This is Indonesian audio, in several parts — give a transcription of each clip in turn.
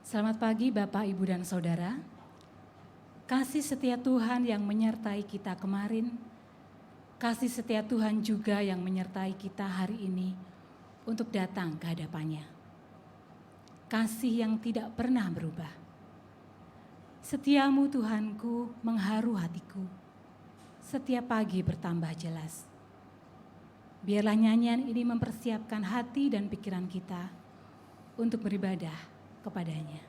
Selamat pagi Bapak, Ibu, dan Saudara. Kasih setia Tuhan yang menyertai kita kemarin, kasih setia Tuhan juga yang menyertai kita hari ini untuk datang ke hadapannya. Kasih yang tidak pernah berubah. Setiamu Tuhanku mengharu hatiku, setiap pagi bertambah jelas. Biarlah nyanyian ini mempersiapkan hati dan pikiran kita untuk beribadah kepadanya.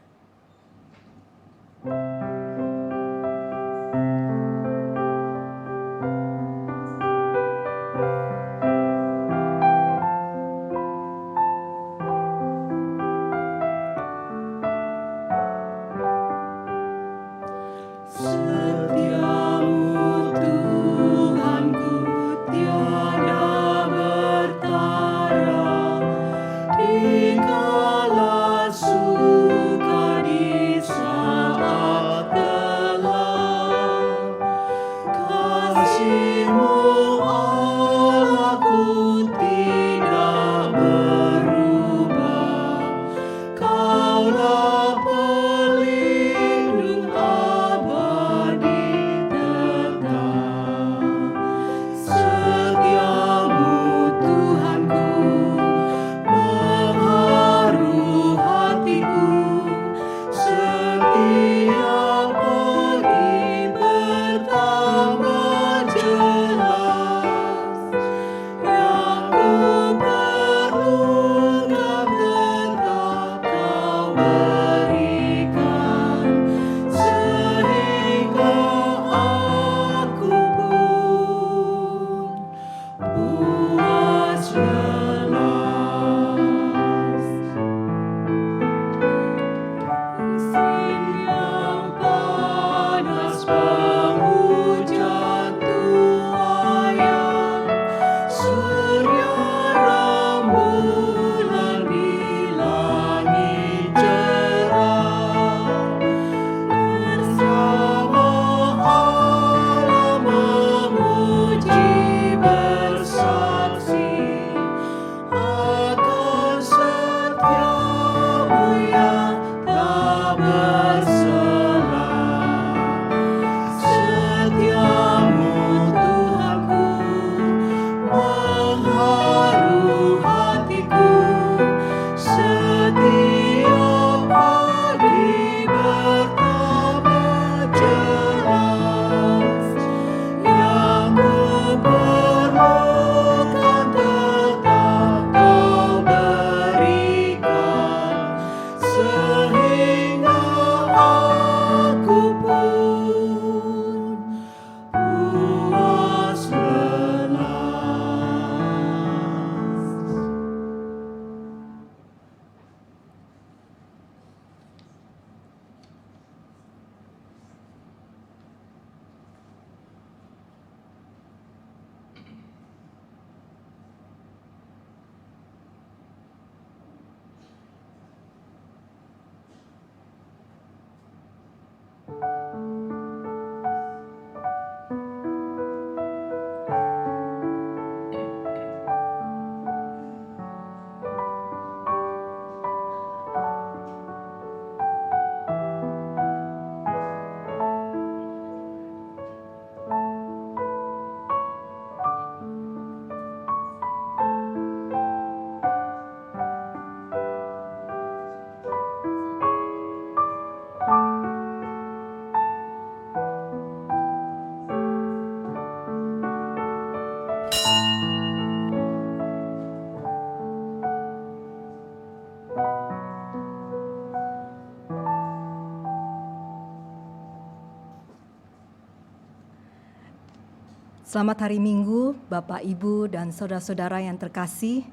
Selamat hari Minggu, Bapak, Ibu, dan saudara-saudara yang terkasih.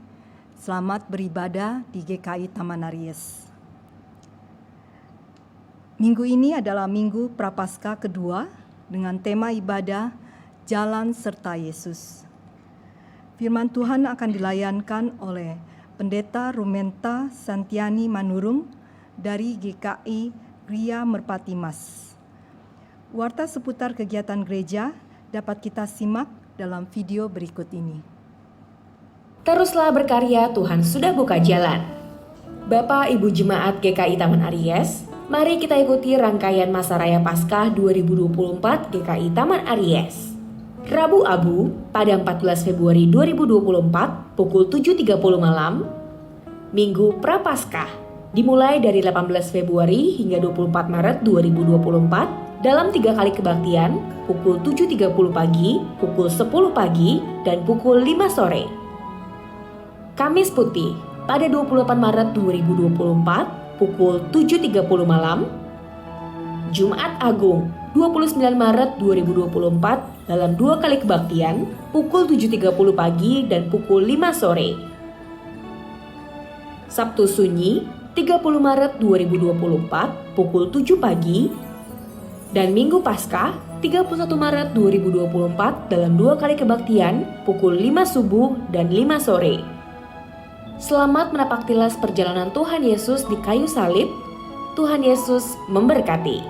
Selamat beribadah di GKI Taman Aries. Minggu ini adalah Minggu Prapaskah kedua dengan tema ibadah Jalan serta Yesus. Firman Tuhan akan dilayankan oleh Pendeta Rumenta Santiani Manurung dari GKI Gria Merpati Mas. Warta seputar kegiatan gereja dapat kita simak dalam video berikut ini. Teruslah berkarya, Tuhan sudah buka jalan. Bapak Ibu Jemaat GKI Taman Aries, mari kita ikuti rangkaian Masa Raya Paskah 2024 GKI Taman Aries. Rabu Abu pada 14 Februari 2024 pukul 7.30 malam. Minggu Prapaskah dimulai dari 18 Februari hingga 24 Maret 2024 dalam 3 kali kebaktian pukul 7.30 pagi, pukul 10 pagi, dan pukul 5 sore. Kamis Putih pada 28 Maret 2024 pukul 7.30 malam. Jumat Agung 29 Maret 2024 dalam 2 kali kebaktian pukul 7.30 pagi dan pukul 5 sore. Sabtu Sunyi 30 Maret 2024 pukul 7 pagi dan Minggu Paskah 31 Maret 2024 dalam 2 kali kebaktian pukul 5 subuh dan 5 sore. Selamat menapaktilas perjalanan Tuhan Yesus di kayu salib. Tuhan Yesus memberkati.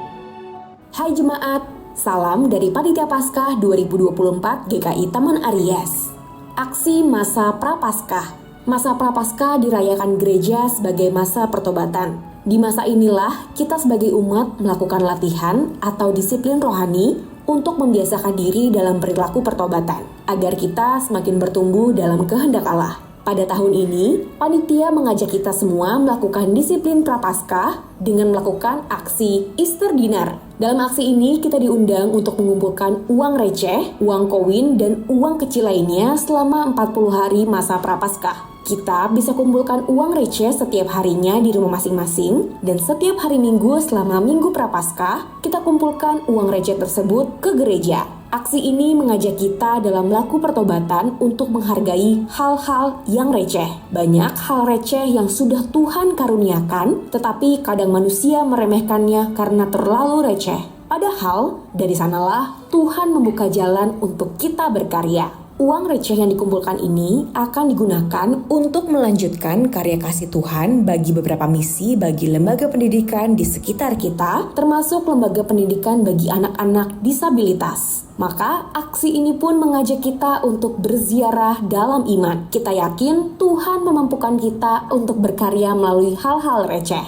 Hai jemaat, salam dari Panitia Paskah 2024 GKI Taman Aries. Aksi Masa Prapaskah. Masa Prapaskah dirayakan gereja sebagai masa pertobatan. Di masa inilah kita sebagai umat melakukan latihan atau disiplin rohani untuk membiasakan diri dalam perilaku pertobatan, agar kita semakin bertumbuh dalam kehendak Allah. Pada tahun ini, panitia mengajak kita semua melakukan disiplin Prapaskah dengan melakukan aksi Easter Dinner. Dalam aksi ini, kita diundang untuk mengumpulkan uang receh, uang koin, dan uang kecil lainnya selama 40 hari masa Prapaskah. Kita bisa kumpulkan uang receh setiap harinya di rumah masing-masing, dan setiap hari Minggu selama Minggu Prapaskah, kita kumpulkan uang receh tersebut ke gereja. Aksi ini mengajak kita dalam laku pertobatan untuk menghargai hal-hal yang receh. Banyak hal receh yang sudah Tuhan karuniakan, tetapi kadang manusia meremehkannya karena terlalu receh. Padahal, dari sanalah Tuhan membuka jalan untuk kita berkarya. Uang receh yang dikumpulkan ini akan digunakan untuk melanjutkan karya kasih Tuhan bagi beberapa misi bagi lembaga pendidikan di sekitar kita, termasuk lembaga pendidikan bagi anak-anak disabilitas. Maka aksi ini pun mengajak kita untuk berziarah dalam iman. Kita yakin Tuhan memampukan kita untuk berkarya melalui hal-hal receh.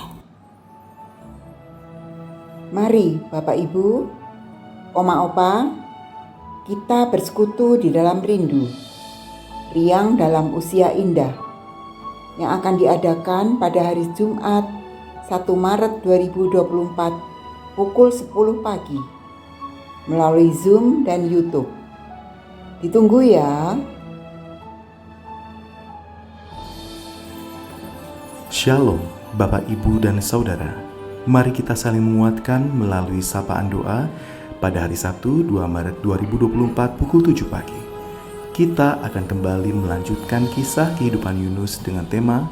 Mari Bapak Ibu, Oma Opa, kita bersekutu di dalam rindu, riang dalam usia indah, yang akan diadakan pada hari Jumat 1 Maret 2024 pukul 10 pagi melalui Zoom dan YouTube. Ditunggu ya. Shalom Bapak, Ibu, dan Saudara. Mari kita saling menguatkan melalui sapaan doa pada hari Sabtu 2 Maret 2024 pukul 7 pagi. Kita akan kembali melanjutkan kisah kehidupan Yunus dengan tema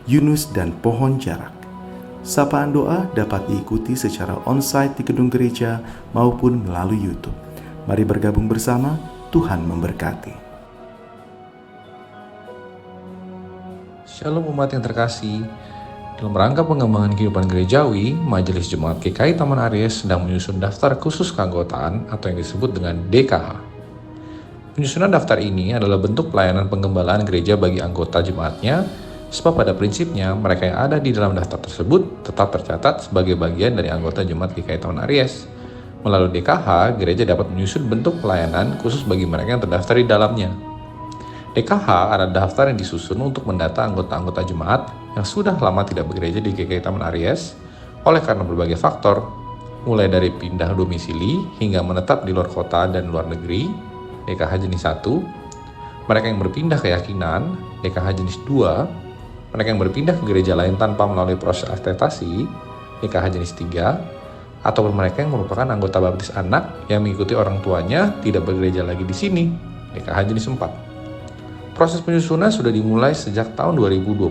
Yunus dan Pohon Jarak. Sapaan doa dapat diikuti secara onsite di gedung gereja maupun melalui YouTube. Mari bergabung bersama, Tuhan memberkati. Shalom umat yang terkasih. Dalam rangka pengembangan kehidupan gerejawi, Majelis Jemaat GKI Taman Aries sedang menyusun daftar khusus keanggotaan atau yang disebut dengan DKH. Penyusunan daftar ini adalah bentuk pelayanan penggembalaan gereja bagi anggota jemaatnya, sebab pada prinsipnya mereka yang ada di dalam daftar tersebut tetap tercatat sebagai bagian dari anggota Jemaat GKI Taman Aries. Melalui DKH, gereja dapat menyusun bentuk pelayanan khusus bagi mereka yang terdaftar di dalamnya. DKH adalah daftar yang disusun untuk mendata anggota-anggota jemaat yang sudah lama tidak begereja di GKI Taman Aries oleh karena berbagai faktor, mulai dari pindah domisili hingga menetap di luar kota dan luar negeri, DKH jenis 1, mereka yang berpindah keyakinan, DKH jenis 2, mereka yang berpindah ke gereja lain tanpa melalui proses akreditasi, DKH jenis 3, atau mereka yang merupakan anggota baptis anak yang mengikuti orang tuanya tidak begereja lagi di sini, DKH jenis 4. Proses penyusunan sudah dimulai sejak tahun 2022.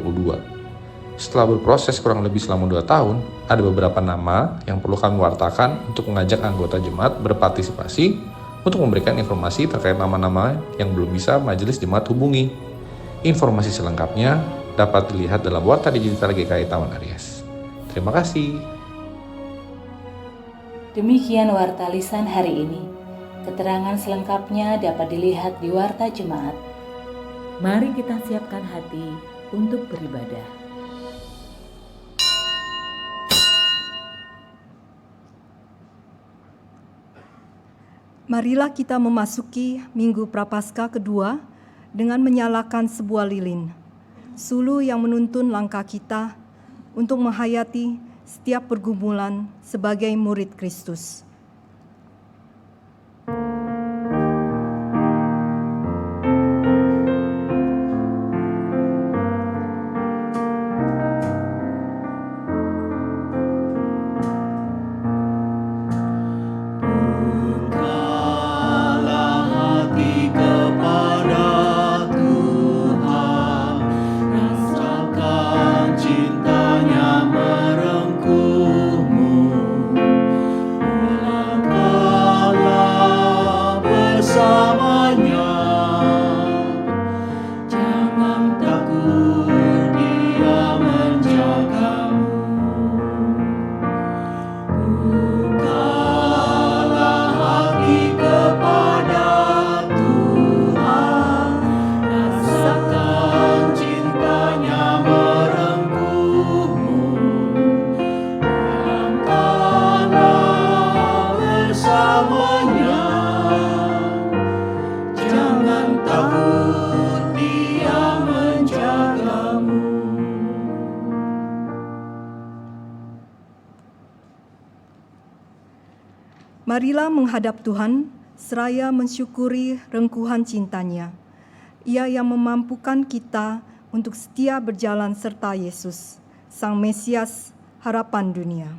Setelah berproses kurang lebih selama 2 tahun, ada beberapa nama yang perlu kami wartakan untuk mengajak anggota jemaat berpartisipasi untuk memberikan informasi terkait nama-nama yang belum bisa majelis jemaat hubungi. Informasi selengkapnya dapat dilihat dalam warta digital GKI Taman Aries. Terima kasih. Demikian warta lisan hari ini. Keterangan selengkapnya dapat dilihat di warta jemaat. Mari kita siapkan hati untuk beribadah. Marilah kita memasuki Minggu Prapaskah kedua dengan menyalakan sebuah lilin, sulu yang menuntun langkah kita untuk menghayati setiap pergumulan sebagai murid Kristus. Marilah menghadap Tuhan seraya mensyukuri rengkuhan cintanya. Ia yang memampukan kita untuk setia berjalan serta Yesus, Sang Mesias, harapan dunia.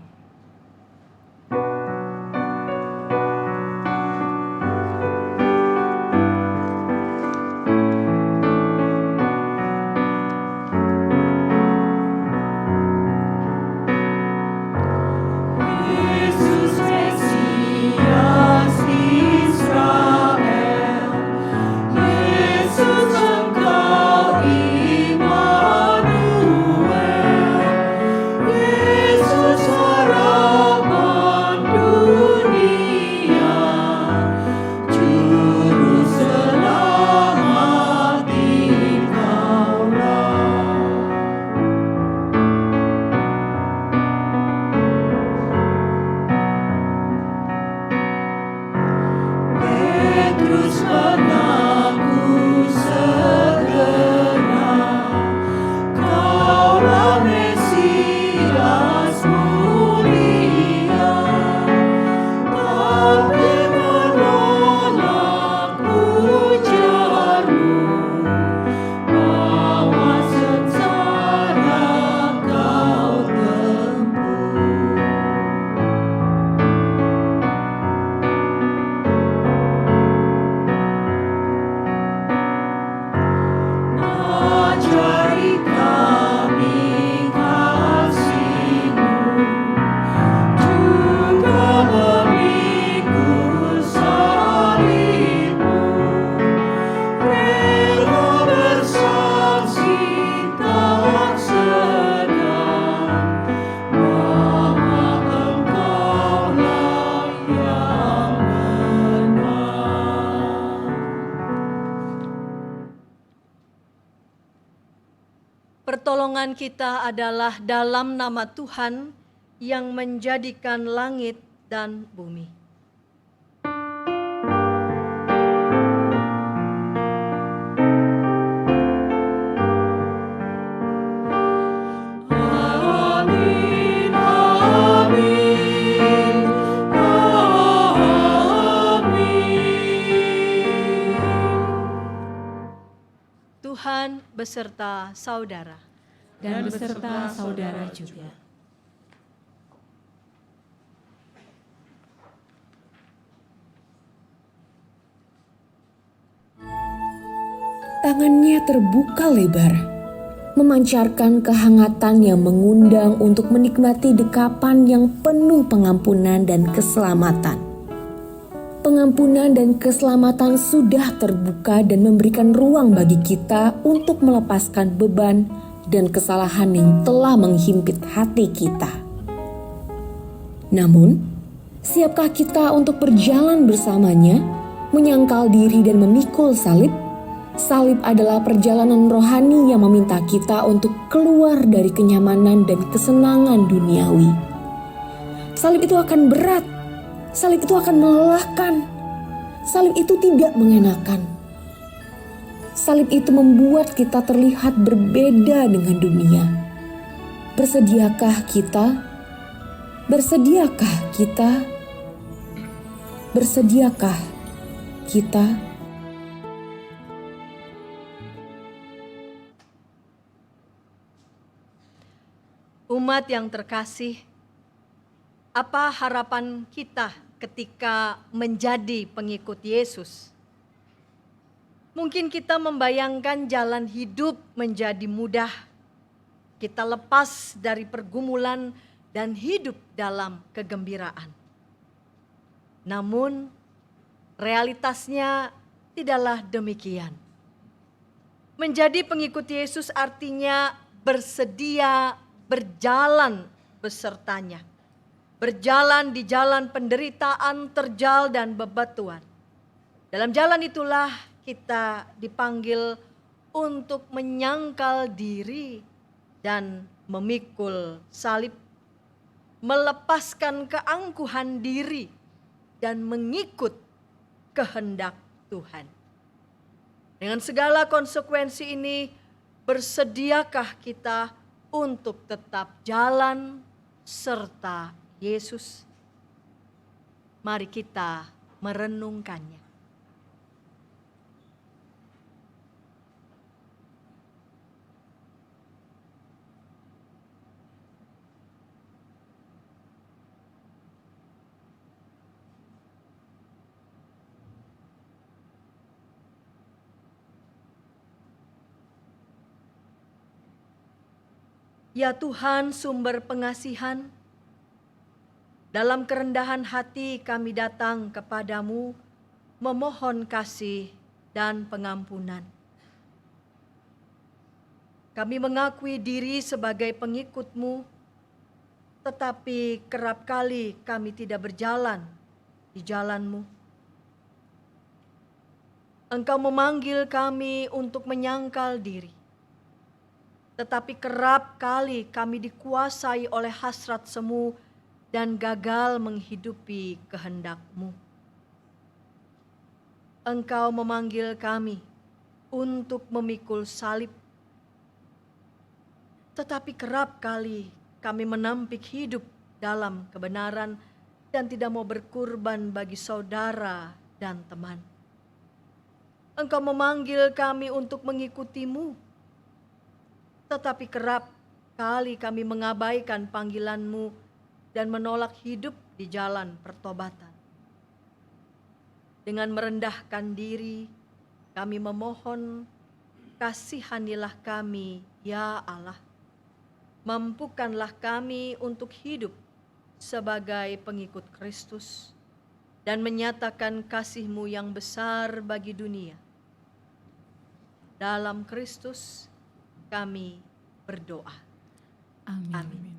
Pertolongan kita adalah dalam nama Tuhan yang menjadikan langit dan bumi. Amin, amin, amin. Tuhan beserta saudara. Dan beserta saudara juga. Tangannya terbuka lebar, memancarkan kehangatan yang mengundang untuk menikmati dekapan yang penuh pengampunan dan keselamatan. Pengampunan dan keselamatan sudah terbuka dan memberikan ruang bagi kita untuk melepaskan beban dan kesalahan yang telah menghimpit hati kita. Namun, siapkah kita untuk berjalan bersamanya, menyangkal diri dan memikul salib? Salib adalah perjalanan rohani yang meminta kita untuk keluar dari kenyamanan dan kesenangan duniawi. Salib itu akan berat, salib itu akan melelahkan. salib itu tidak mengenakan. Salib itu membuat kita terlihat berbeda dengan dunia. Bersediakah kita? Bersediakah kita? Bersediakah kita? Umat yang terkasih, apa harapan kita ketika menjadi pengikut Yesus? Mungkin kita membayangkan jalan hidup menjadi mudah. Kita lepas dari pergumulan dan hidup dalam kegembiraan. Namun, realitasnya tidaklah demikian. Menjadi pengikut Yesus artinya bersedia berjalan besertanya. Berjalan di jalan penderitaan, terjal, dan bebatuan. Dalam jalan itulah kita dipanggil untuk menyangkal diri dan memikul salib, melepaskan keangkuhan diri dan mengikut kehendak Tuhan. Dengan segala konsekuensi ini, bersediakah kita untuk tetap jalan serta Yesus? Mari kita merenungkannya. Ya Tuhan, sumber pengasihan, dalam kerendahan hati kami datang kepadamu, memohon kasih dan pengampunan. Kami mengakui diri sebagai pengikut-Mu, tetapi kerap kali kami tidak berjalan di jalan-Mu. Engkau memanggil kami untuk menyangkal diri. Tetapi kerap kali kami dikuasai oleh hasrat semu dan gagal menghidupi kehendak-Mu. Engkau memanggil kami untuk memikul salib. Tetapi kerap kali kami menampik hidup dalam kebenaran dan tidak mau berkorban bagi saudara dan teman. Engkau memanggil kami untuk mengikuti-Mu. Tetapi kerap kali kami mengabaikan panggilan-Mu dan menolak hidup di jalan pertobatan. Dengan merendahkan diri, kami memohon, kasihanilah kami, ya Allah. Mampukanlah kami untuk hidup sebagai pengikut Kristus dan menyatakan kasih-Mu yang besar bagi dunia. Dalam Kristus kami berdoa. Amin. Amin.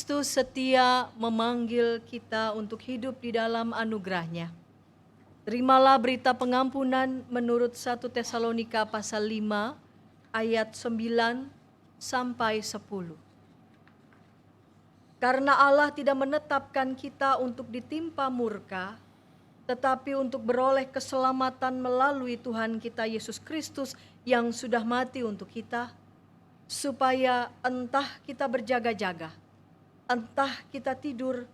Kristus setia memanggil kita untuk hidup di dalam anugerah-Nya. Terimalah berita pengampunan menurut 1 Tesalonika pasal 5 ayat 9 sampai 10. Karena Allah tidak menetapkan kita untuk ditimpa murka, tetapi untuk beroleh keselamatan melalui Tuhan kita Yesus Kristus yang sudah mati untuk kita, supaya entah kita berjaga-jaga, entah kita tidur,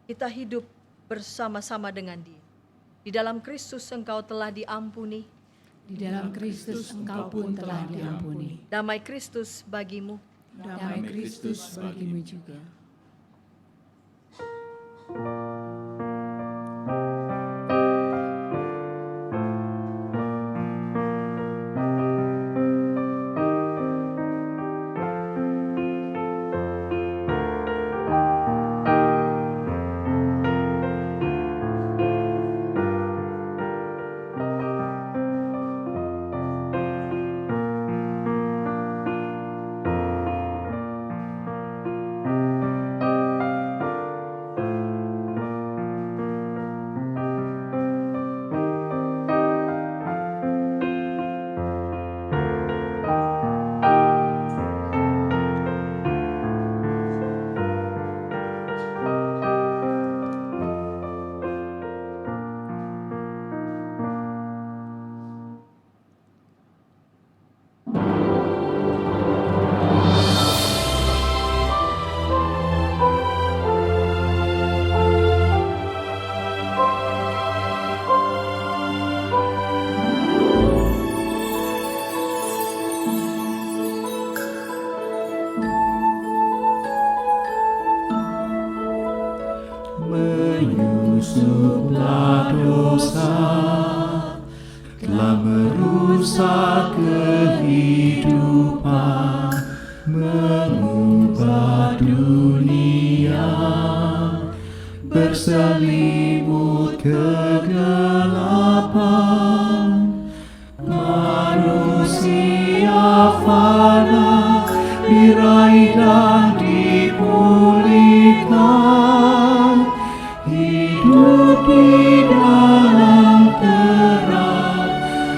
kita hidup bersama-sama dengan Dia. Di dalam Kristus engkau telah diampuni, Di dalam Kristus engkau pun telah diampuni. damai Kristus bagimu. Damai Kristus bagimu juga. Menyusuplah dosa, telah merusak kehidupan, mengubah dunia, berselimut kegelapan. Manusia fana diraih dan dipulihkan, hidup di dalam terang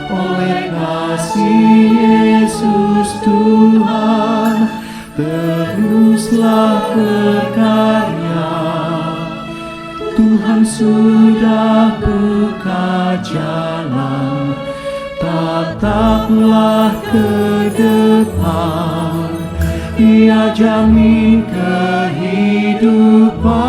oleh kasih Yesus Tuhan. Teruslah berkarya, Tuhan sudah buka jalan, tataplah ke depan, Ia jamin kehidupan.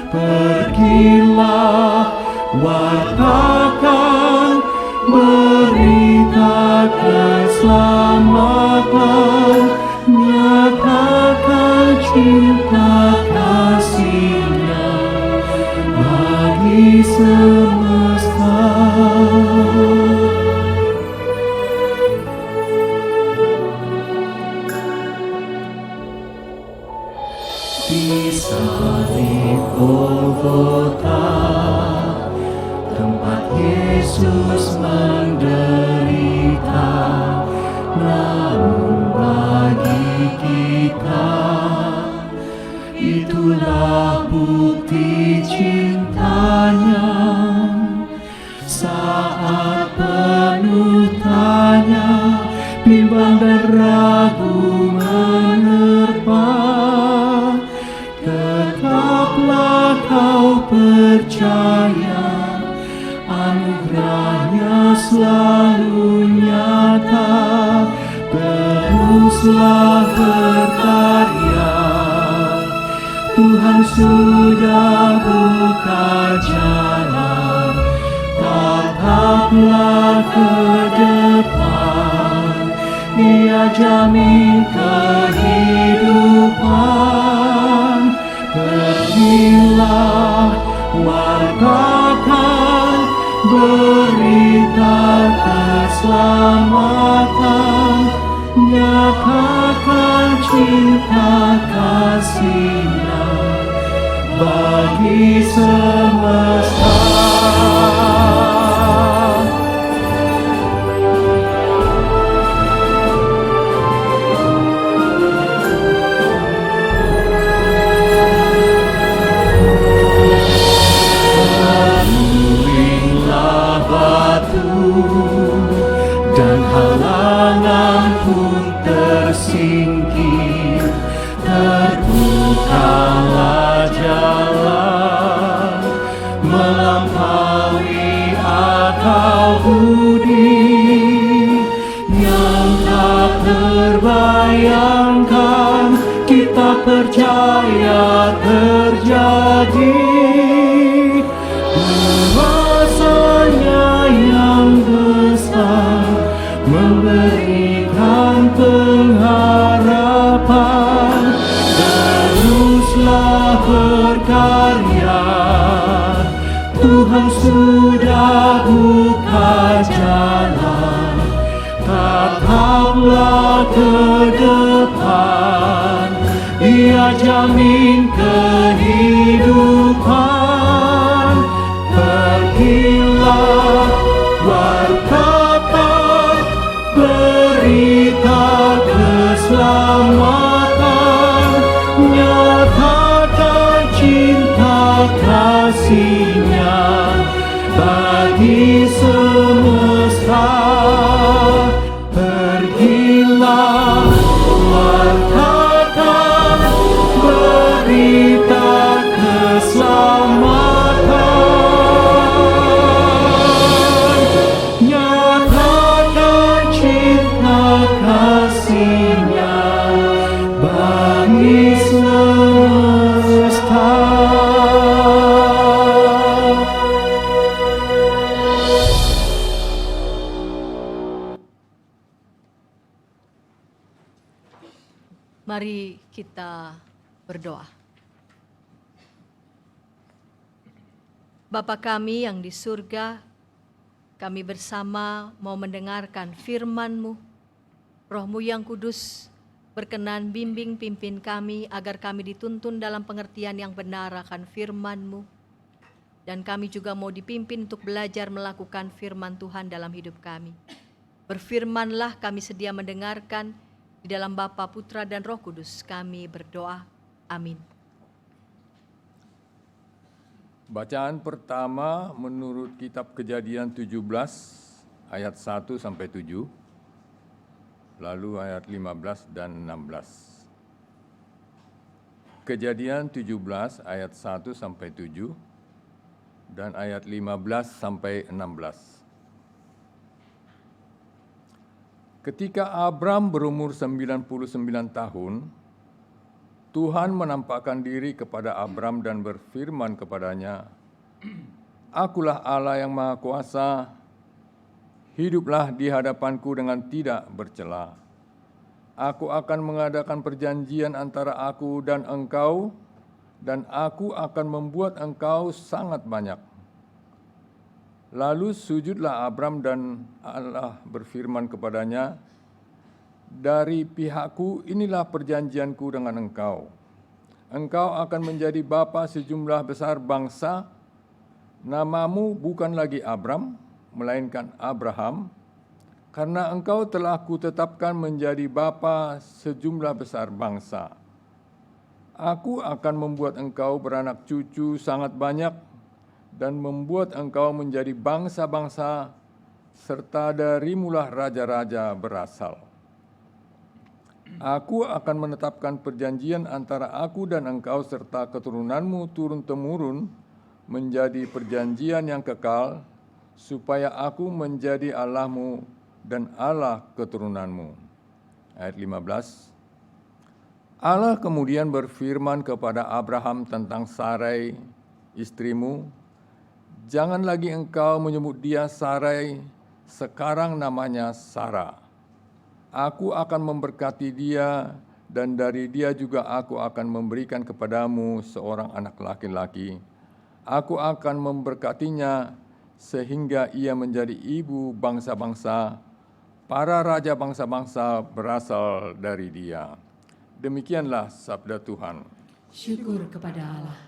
Pergilah, wartakan berita keselamatan, nyatakan cinta kasih-Nya bagi semesta. Di salib Golgota, tempat Yesus menderita, namun bagi kita itulah bukti cintanya. Saat penuh tanya, bimbang dan ragu menerpa, tetaplah kau percaya, anugerah-Nya selalu nyata. Teruslah berkarya, Tuhan sudah buka jalan, tataplah ke depan, Ia jamin kehidupan. Pergilah, wartakan berita keselamatan, nyatakan cinta kasih-Nya bagi semesta. Tuhan pun tersingkir, terbukalah jalan melampaui akal budi yang tak terbayangkan. Kita percaya terjadi. Kuasa-Nya yang besar memberikan pengharapan. Teruslah berkarya, Tuhan sudah buka jalan. Tataplah ke depan, Ia jamin kehidupan. Pergilah, wartakan berita keselamatan, nyatakan cinta kasih-Nya bagi semesta. Pergilah, wartakan berita keselamatan, nyatakan cinta kasih-Nya bagi semesta. Mari kita berdoa. Bapa kami yang di surga, kami bersama mau mendengarkan firman-Mu. Roh-Mu yang kudus berkenan bimbing pimpin kami agar kami dituntun dalam pengertian yang benar akan firman-Mu. Dan kami juga mau dipimpin untuk belajar melakukan firman Tuhan dalam hidup kami. Berfirmanlah, kami sedia mendengarkan. Di dalam Bapa, Putra, dan Roh Kudus kami berdoa. Amin. Bacaan pertama menurut kitab Kejadian 17 ayat 1 sampai 7, lalu ayat 15 dan 16. Kejadian 17 ayat 1 sampai 7 dan ayat 15 sampai 16. Ketika Abram berumur 99 tahun, Tuhan menampakkan diri kepada Abram dan berfirman kepadanya, "Akulah Allah yang Maha Kuasa, hiduplah di hadapanku dengan tidak bercela. Aku akan mengadakan perjanjian antara aku dan engkau, dan aku akan membuat engkau sangat banyak." Lalu sujudlah Abram dan Allah berfirman kepadanya, "Dari pihakku inilah perjanjianku dengan engkau. Engkau akan menjadi bapa sejumlah besar bangsa. Namamu bukan lagi Abram, melainkan Abraham, karena engkau telah kutetapkan menjadi bapa sejumlah besar bangsa. Aku akan membuat engkau beranak cucu sangat banyak, dan membuat engkau menjadi bangsa-bangsa, serta darimulah raja-raja berasal. Aku akan menetapkan perjanjian antara aku dan engkau serta keturunanmu turun-temurun menjadi perjanjian yang kekal, supaya aku menjadi Allahmu dan Allah keturunanmu." Ayat 15. Allah kemudian berfirman kepada Abraham tentang Sarai, istrimu, "Jangan lagi engkau menyebut dia Sarai, sekarang namanya Sarah. Aku akan memberkati dia, dan dari dia juga aku akan memberikan kepadamu seorang anak laki-laki. Aku akan memberkatinya sehingga ia menjadi ibu bangsa-bangsa. Para raja bangsa-bangsa berasal dari dia." Demikianlah sabda Tuhan. Syukur kepada Allah.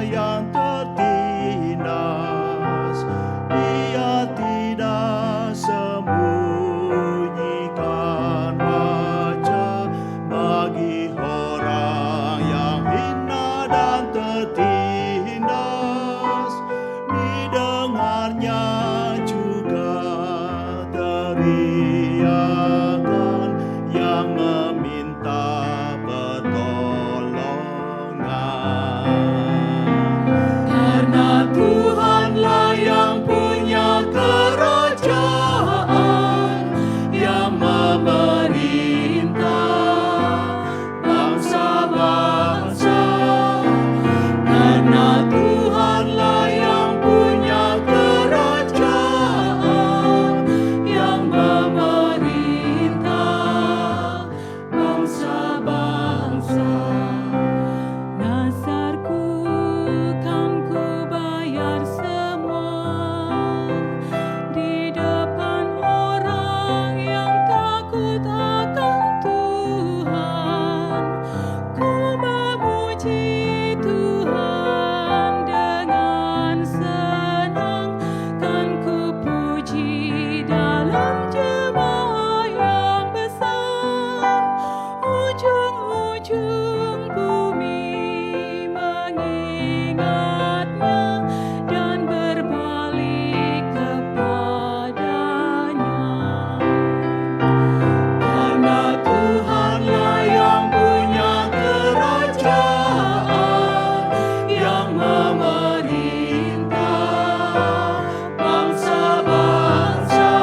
yang tertindas. Ia tidak sembunyikan wajah bagi orang yang hina dan tertindas. Didengarnya juga teriakan yang meminta pertolongan. Karena Tuhanlah yang punya kerajaan, yang memerintah bangsa-bangsa. Karena Tuhanlah yang punya kerajaan, yang memerintah bangsa-bangsa. Nazarku kan ku bayar semua di depan orang yang takut akan Tuhan. Ku memuji Tuhan dengan senang, kan ku puji dalam jemaah yang besar. Ujung-ujung bumi mengingatnya dan berbalik kepadanya. Karena Tuhanlah yang punya kerajaan, yang memerintah bangsa-bangsa.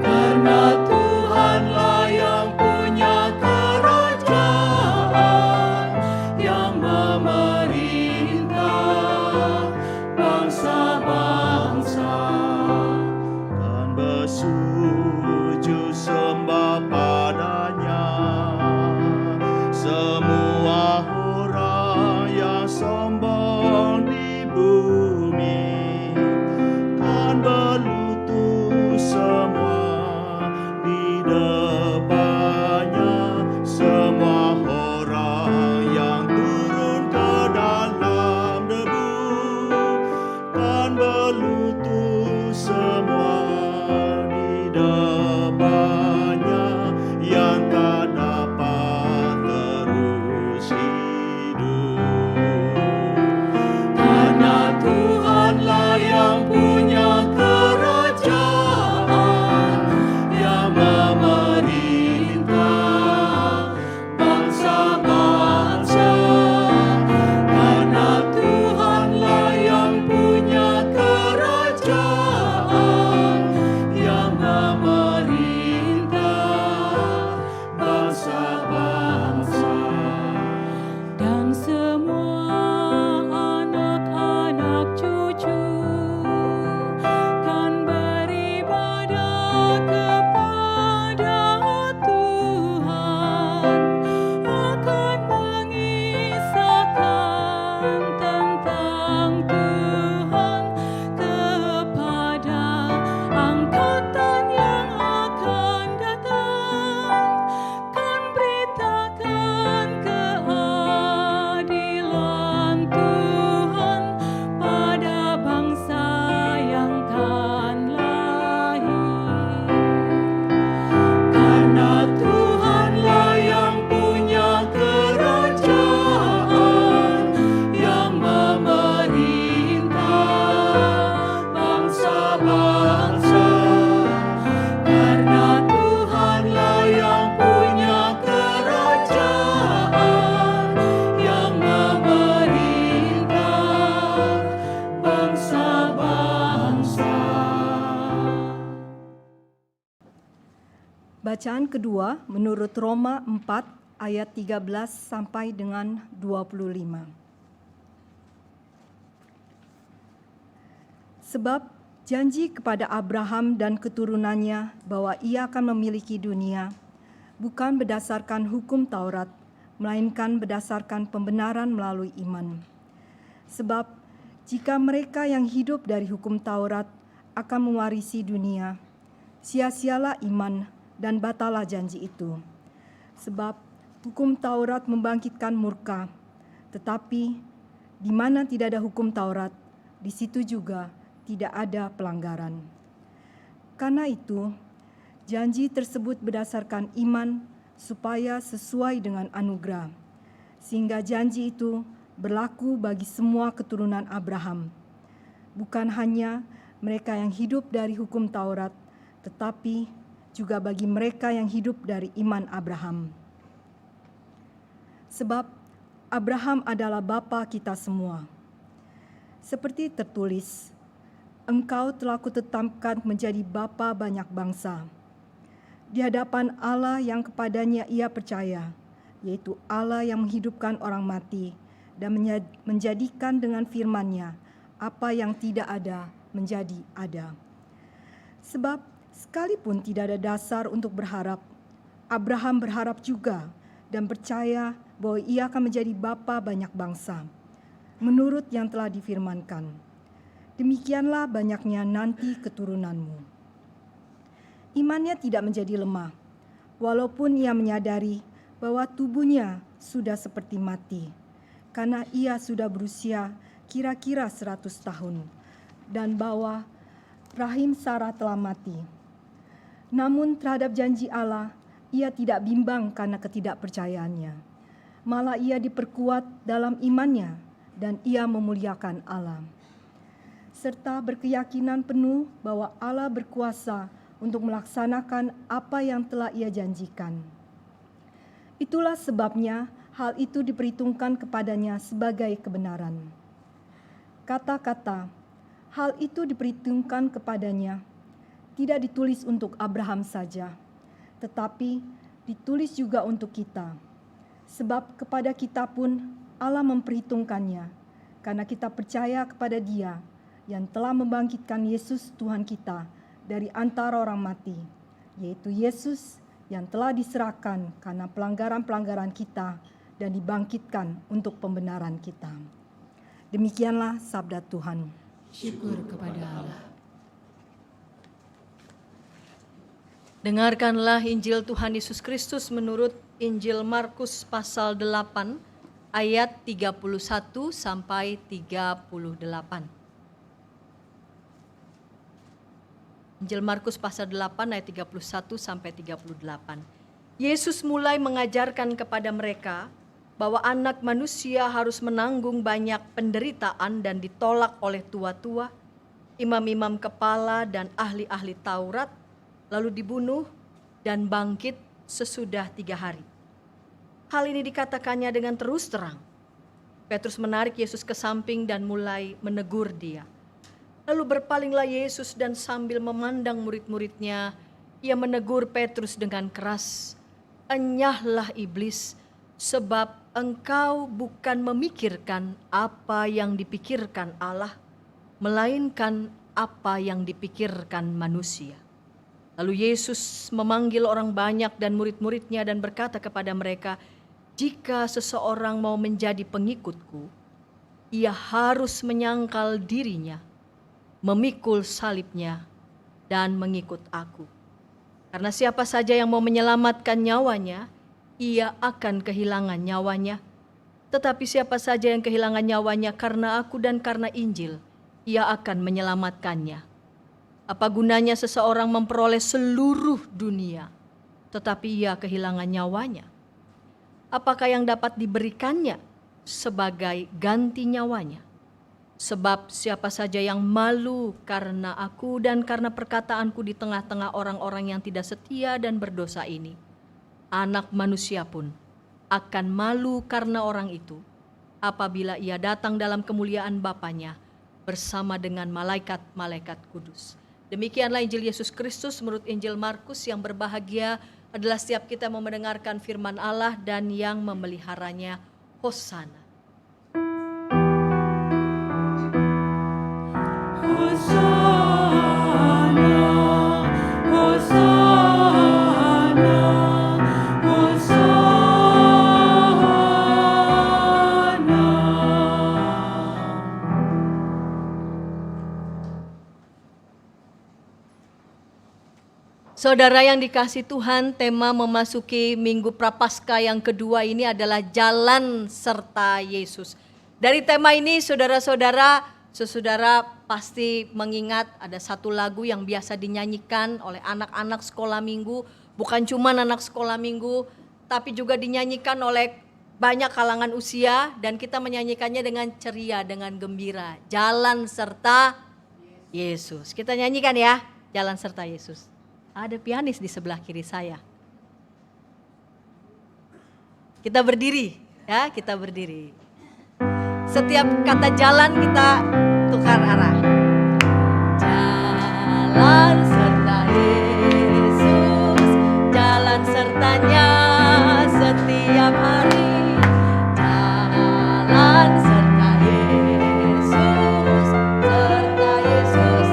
Karena Tuhanlah yang punya kerajaan, yang memerintah bangsa-bangsa. Dan bersujud sembah padanya semua orang yang sombong di bumi, kan berlutut semua di depannya. Semua orang yang turun ke dalam debu, kan berlutut semua di depannya, yang tak dapat terus hidup. Karena Tuhanlah yang punya kerajaan, yang memerintah bangsa-bangsa. Karena Tuhanlah yang punya kerajaan, yang memerintah bangsa-bangsa. Dan semua anak-anak cucu kan beribadah kepada Tuhan, akan mengisahkan tentang Tuhan kepada angkatan yang akan datang, kan beritakan keadilan Tuhan pada bangsa yang kan lahir. Karena Tuhanlah yang punya kerajaan, yang memerintah bangsa-bangsa. Karena Tuhanlah yang punya kerajaan, yang memerintah bangsa-bangsa. Bacaan kedua menurut Roma 4 ayat 13 sampai dengan 25. Sebab janji kepada Abraham dan keturunannya bahwa ia akan memiliki dunia, bukan berdasarkan hukum Taurat, melainkan berdasarkan pembenaran melalui iman. Sebab jika mereka yang hidup dari hukum Taurat akan mewarisi dunia, sia-sialah iman dan batalah janji itu. Sebab hukum Taurat membangkitkan murka, tetapi Di mana tidak ada hukum Taurat, di situ juga tidak ada pelanggaran. Karena itu, janji tersebut berdasarkan iman supaya sesuai dengan anugerah, sehingga janji itu berlaku bagi semua keturunan Abraham, bukan hanya mereka yang hidup dari hukum Taurat, tetapi juga bagi mereka yang hidup dari iman Abraham. Sebab Abraham adalah bapa kita semua. Seperti tertulis, "Engkau telah kutetapkan menjadi bapa banyak bangsa," di hadapan Allah yang kepadanya ia percaya, yaitu Allah yang menghidupkan orang mati dan menjadikan dengan firman-Nya apa yang tidak ada menjadi ada. Sebab sekalipun tidak ada dasar untuk berharap, Abraham berharap juga dan percaya bahwa ia akan menjadi bapa banyak bangsa, menurut yang telah difirmankan, "Demikianlah banyaknya nanti keturunanmu." Imannya tidak menjadi lemah, walaupun ia menyadari bahwa tubuhnya sudah seperti mati, karena ia sudah berusia kira-kira 100 tahun, dan bahwa rahim Sarah telah mati. Namun terhadap janji Allah, ia tidak bimbang karena ketidakpercayaannya. Malah ia diperkuat dalam imannya dan ia memuliakan Allah, serta berkeyakinan penuh bahwa Allah berkuasa untuk melaksanakan apa yang telah ia janjikan. Itulah sebabnya hal itu diperhitungkan kepadanya sebagai kebenaran. Kata-kata, hal itu diperhitungkan kepadanya, tidak ditulis untuk Abraham saja, tetapi ditulis juga untuk kita. Sebab kepada kita pun Allah memperhitungkannya, karena kita percaya kepada Dia yang telah membangkitkan Yesus Tuhan kita dari antara orang mati, yaitu Yesus yang telah diserahkan karena pelanggaran-pelanggaran kita dan dibangkitkan untuk pembenaran kita. Demikianlah sabda Tuhan. Syukur kepada Allah. Dengarkanlah Injil Tuhan Yesus Kristus menurut Injil Markus pasal 8 ayat 31 sampai 38. Injil Markus pasal 8 ayat 31 sampai 38. Yesus mulai mengajarkan kepada mereka bahwa anak manusia harus menanggung banyak penderitaan dan ditolak oleh tua-tua, imam-imam kepala dan ahli-ahli Taurat, lalu dibunuh dan bangkit sesudah 3 hari. Hal ini dikatakannya dengan terus terang. Petrus menarik Yesus ke samping dan mulai menegur dia. Lalu berpalinglah Yesus dan sambil memandang murid-muridnya, ia menegur Petrus dengan keras, "Enyahlah iblis, sebab engkau bukan memikirkan apa yang dipikirkan Allah, melainkan apa yang dipikirkan manusia." Lalu Yesus memanggil orang banyak dan murid-muridnya dan berkata kepada mereka, "Jika seseorang mau menjadi pengikutku, ia harus menyangkal dirinya, memikul salibnya, dan mengikut aku. Karena siapa saja yang mau menyelamatkan nyawanya, ia akan kehilangan nyawanya. Tetapi siapa saja yang kehilangan nyawanya karena aku dan karena Injil, ia akan menyelamatkannya. Apa gunanya seseorang memperoleh seluruh dunia, tetapi ia kehilangan nyawanya? Apakah yang dapat diberikannya sebagai ganti nyawanya? Sebab siapa saja yang malu karena aku dan karena perkataanku di tengah-tengah orang-orang yang tidak setia dan berdosa ini, Anak Manusia pun akan malu karena orang itu apabila ia datang dalam kemuliaan Bapanya bersama dengan malaikat-malaikat kudus." Demikianlah Injil Yesus Kristus menurut Injil Markus. Yang berbahagia adalah setiap kita mau mendengarkan firman Allah dan yang memeliharanya. Hosana. Hosana, Hosana, Hosana. Saudara yang dikasihi Tuhan, tema memasuki Minggu Prapaskah yang kedua ini adalah jalan serta Yesus. Dari tema ini saudara-saudara pasti mengingat ada satu lagu yang biasa dinyanyikan oleh anak-anak sekolah minggu. Bukan cuma anak sekolah minggu, tapi juga dinyanyikan oleh banyak kalangan usia. Dan kita menyanyikannya dengan ceria, dengan gembira. Jalan serta Yesus. Kita nyanyikan ya, Jalan serta Yesus. Ada pianis di sebelah kiri saya. Kita berdiri ya, kita berdiri. Setiap kata jalan kita tukar arah. Jalan serta Yesus, jalan sertanya setiap hari. Jalan serta Yesus, serta Yesus.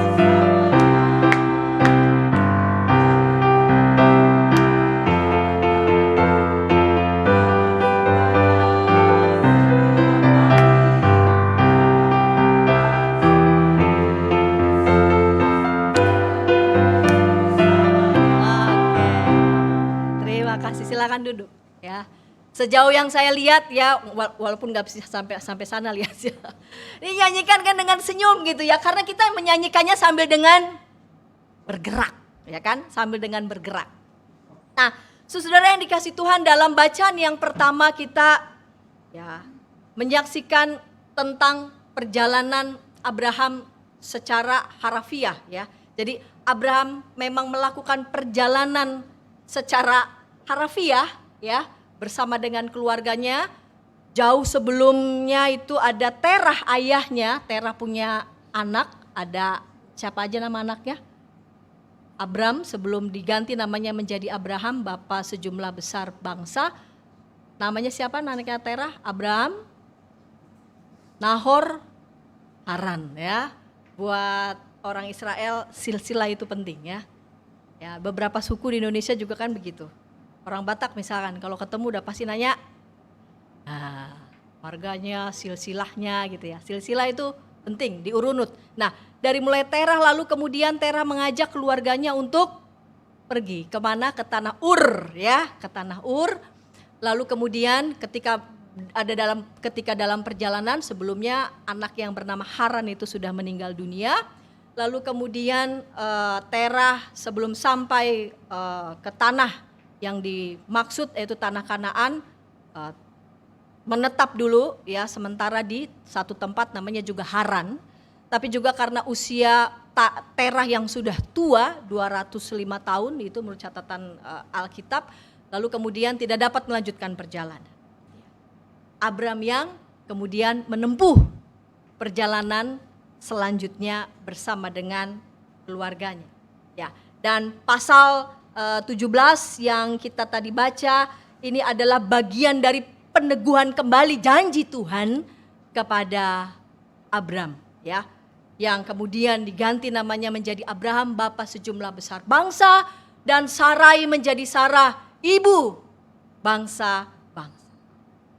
Silakan duduk ya. Sejauh yang saya lihat ya, walaupun nggak bisa sampai sana lihat ya. Ini nyanyikan kan dengan senyum gitu ya, karena kita menyanyikannya sambil dengan bergerak, ya kan? Sambil dengan bergerak. Nah, saudara yang dikasih Tuhan, dalam bacaan yang pertama kita ya menyaksikan tentang perjalanan Abraham secara harafiah ya. Jadi Abraham memang melakukan perjalanan secara harafiah ya, bersama dengan keluarganya. Jauh sebelumnya itu ada Terah ayahnya. Terah punya anak, ada siapa aja nama anaknya? Abram, sebelum diganti namanya menjadi Abraham, bapa sejumlah besar bangsa. Namanya siapa anaknya Terah? Abraham, Nahor, Haran ya. Buat orang Israel silsilah itu penting ya. Ya, beberapa suku di Indonesia juga kan begitu. Orang Batak misalkan kalau ketemu udah pasti nanya, nah, marganya, silsilahnya gitu ya. Silsilah itu penting, diurunut. Nah, dari mulai Terah, lalu kemudian Terah mengajak keluarganya untuk pergi kemana? Ke tanah Ur ya, ke tanah Ur. Lalu kemudian ketika dalam perjalanan sebelumnya anak yang bernama Haran itu sudah meninggal dunia. Lalu kemudian Terah sebelum sampai ke tanah yang dimaksud yaitu tanah Kanaan, menetap dulu ya sementara di satu tempat namanya juga Haran. Tapi juga karena usia Terah yang sudah tua 205 tahun itu menurut catatan Alkitab, lalu kemudian tidak dapat melanjutkan perjalanan. Abram yang kemudian menempuh perjalanan selanjutnya bersama dengan keluarganya. Ya, dan pasal 17 yang kita tadi baca ini adalah bagian dari peneguhan kembali janji Tuhan kepada Abram ya, yang kemudian diganti namanya menjadi Abraham, bapa sejumlah besar bangsa, dan Sarai menjadi Sarah, ibu bangsa-bangsa.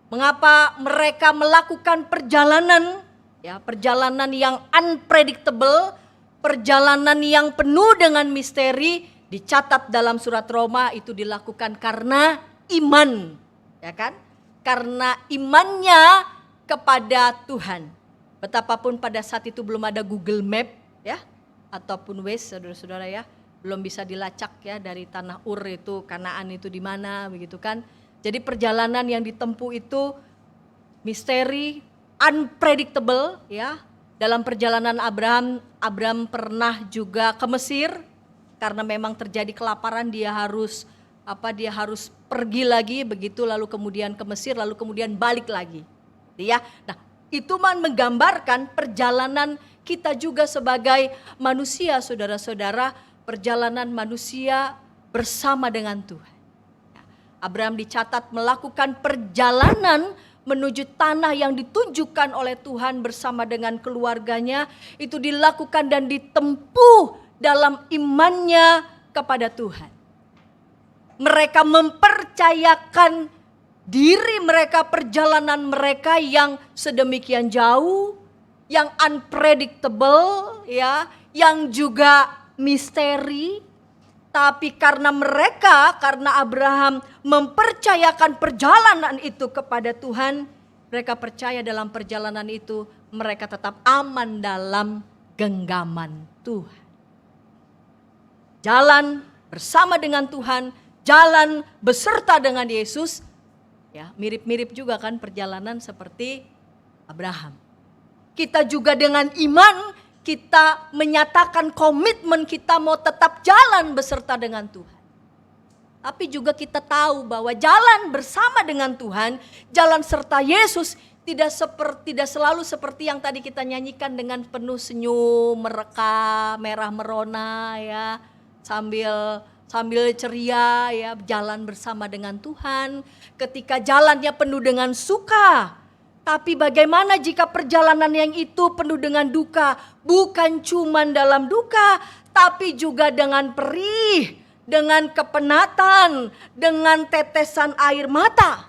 Mengapa mereka melakukan perjalanan ya, perjalanan yang unpredictable, perjalanan yang penuh dengan misteri? Dicatat dalam surat Roma itu dilakukan karena iman, ya kan? Karena imannya kepada Tuhan. Betapapun pada saat itu belum ada Google Map ya, ataupun Waze, saudara-saudara ya, belum bisa dilacak ya dari tanah Ur itu, Kanaan itu di mana begitu kan. Jadi perjalanan yang ditempuh itu misteri, unpredictable ya. Dalam perjalanan Abraham pernah juga ke Mesir. Karena memang terjadi kelaparan, dia harus pergi lagi begitu, lalu kemudian ke Mesir, lalu kemudian balik lagi. Ya. Nah, itu menggambarkan perjalanan kita juga sebagai manusia, saudara-saudara, perjalanan manusia bersama dengan Tuhan. Abraham dicatat melakukan perjalanan menuju tanah yang ditunjukkan oleh Tuhan bersama dengan keluarganya, itu dilakukan dan ditempuh dalam imannya kepada Tuhan. Mereka mempercayakan diri mereka, perjalanan mereka yang sedemikian jauh, yang unpredictable ya, yang juga misteri. Tapi karena Abraham mempercayakan perjalanan itu kepada Tuhan, Mereka percaya dalam perjalanan itu mereka tetap aman dalam genggaman Tuhan. Jalan bersama dengan Tuhan, jalan beserta dengan Yesus, ya mirip-mirip juga kan perjalanan seperti Abraham. Kita juga dengan iman, kita menyatakan komitmen kita mau tetap jalan beserta dengan Tuhan. Tapi juga kita tahu bahwa jalan bersama dengan Tuhan, jalan serta Yesus tidak selalu seperti yang tadi kita nyanyikan dengan penuh senyum, mereka, merah merona ya, sambil ceria ya, jalan bersama dengan Tuhan. Ketika jalannya penuh dengan suka, tapi bagaimana jika perjalanan yang itu penuh dengan duka? Bukan cuma dalam duka, tapi juga dengan perih, dengan kepenatan, dengan tetesan air mata.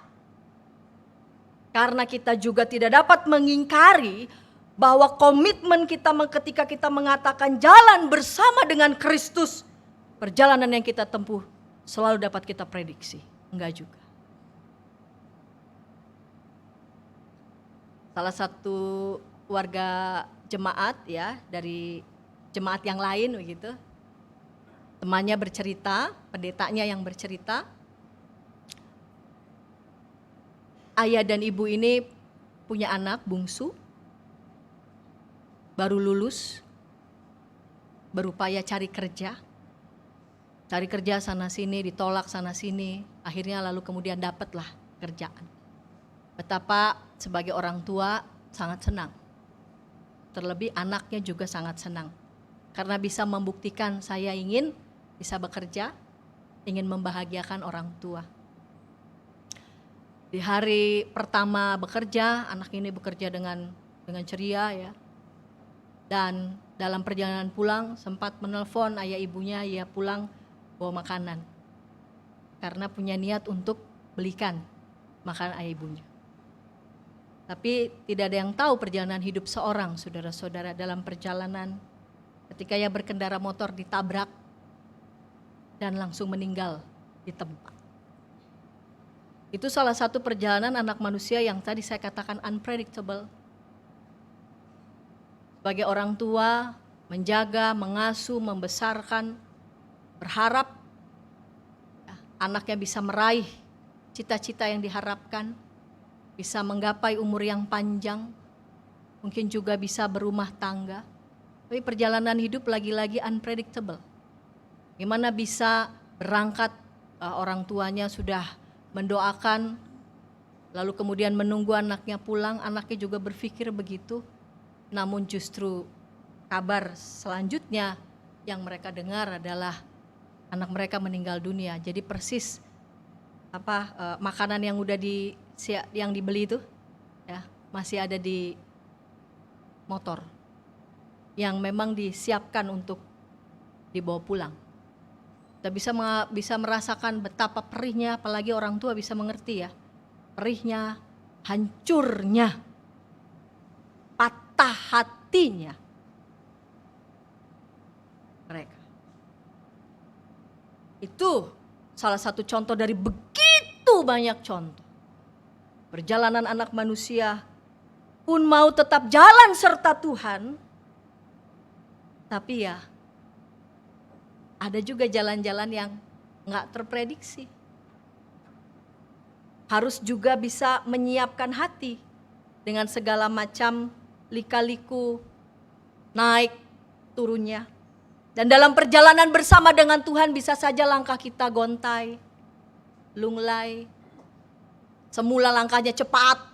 Karena kita juga tidak dapat mengingkari bahwa komitmen kita ketika kita mengatakan jalan bersama dengan Kristus, perjalanan yang kita tempuh selalu dapat kita prediksi. Enggak juga. Salah satu warga jemaat ya, dari jemaat yang lain begitu. Temannya bercerita, pendetanya yang bercerita, ayah dan ibu ini punya anak bungsu, baru lulus, berupaya cari kerja sana sini, ditolak sana sini, akhirnya lalu kemudian dapatlah kerjaan. Betapa sebagai orang tua sangat senang, terlebih anaknya juga sangat senang, karena bisa membuktikan saya ingin bisa bekerja, ingin membahagiakan orang tua. Di hari pertama bekerja, anak ini bekerja dengan ceria ya. Dan dalam perjalanan pulang sempat menelpon ayah ibunya, ya pulang bawa makanan. Karena punya niat untuk belikan makanan ayah ibunya. Tapi tidak ada yang tahu perjalanan hidup seorang, saudara-saudara, dalam perjalanan ketika ia berkendara motor ditabrak dan langsung meninggal di tempat. Itu salah satu perjalanan anak manusia yang tadi saya katakan unpredictable. Sebagai orang tua, menjaga, mengasuh, membesarkan, berharap anaknya bisa meraih cita-cita yang diharapkan, bisa menggapai umur yang panjang, mungkin juga bisa berumah tangga. Tapi perjalanan hidup lagi-lagi unpredictable. Gimana bisa berangkat, orang tuanya sudah mendoakan, lalu kemudian menunggu anaknya pulang, anaknya juga berpikir begitu. Namun justru kabar selanjutnya yang mereka dengar adalah anak mereka meninggal dunia. Jadi persis makanan yang udah yang dibeli itu ya masih ada di motor yang memang disiapkan untuk dibawa pulang. Kita bisa merasakan betapa perihnya, apalagi orang tua bisa mengerti ya, perihnya, hancurnya, patah hatinya mereka. Itu salah satu contoh dari begitu banyak contoh. Perjalanan anak manusia pun mau tetap jalan serta Tuhan, tapi ya ada juga jalan-jalan yang gak terprediksi. Harus juga bisa menyiapkan hati dengan segala macam lika-liku, naik turunnya. Dan dalam perjalanan bersama dengan Tuhan bisa saja langkah kita gontai, lunglai. Semula langkahnya cepat,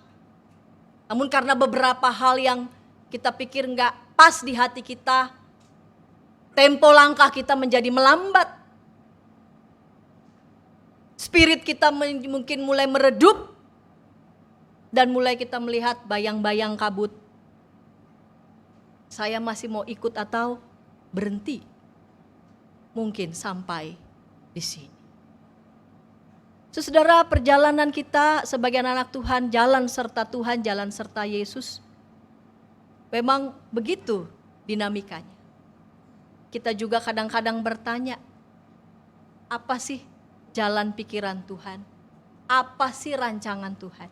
namun karena beberapa hal yang kita pikir gak pas di hati kita, tempo langkah kita menjadi melambat. Spirit kita mungkin mulai meredup dan mulai kita melihat bayang-bayang kabut. Saya masih mau ikut atau berhenti? Mungkin sampai di sini. Saudara, perjalanan kita sebagai anak Tuhan, jalan serta Tuhan, jalan serta Yesus, memang begitu dinamikanya. Kita juga kadang-kadang bertanya, apa sih jalan pikiran Tuhan? Apa sih rancangan Tuhan?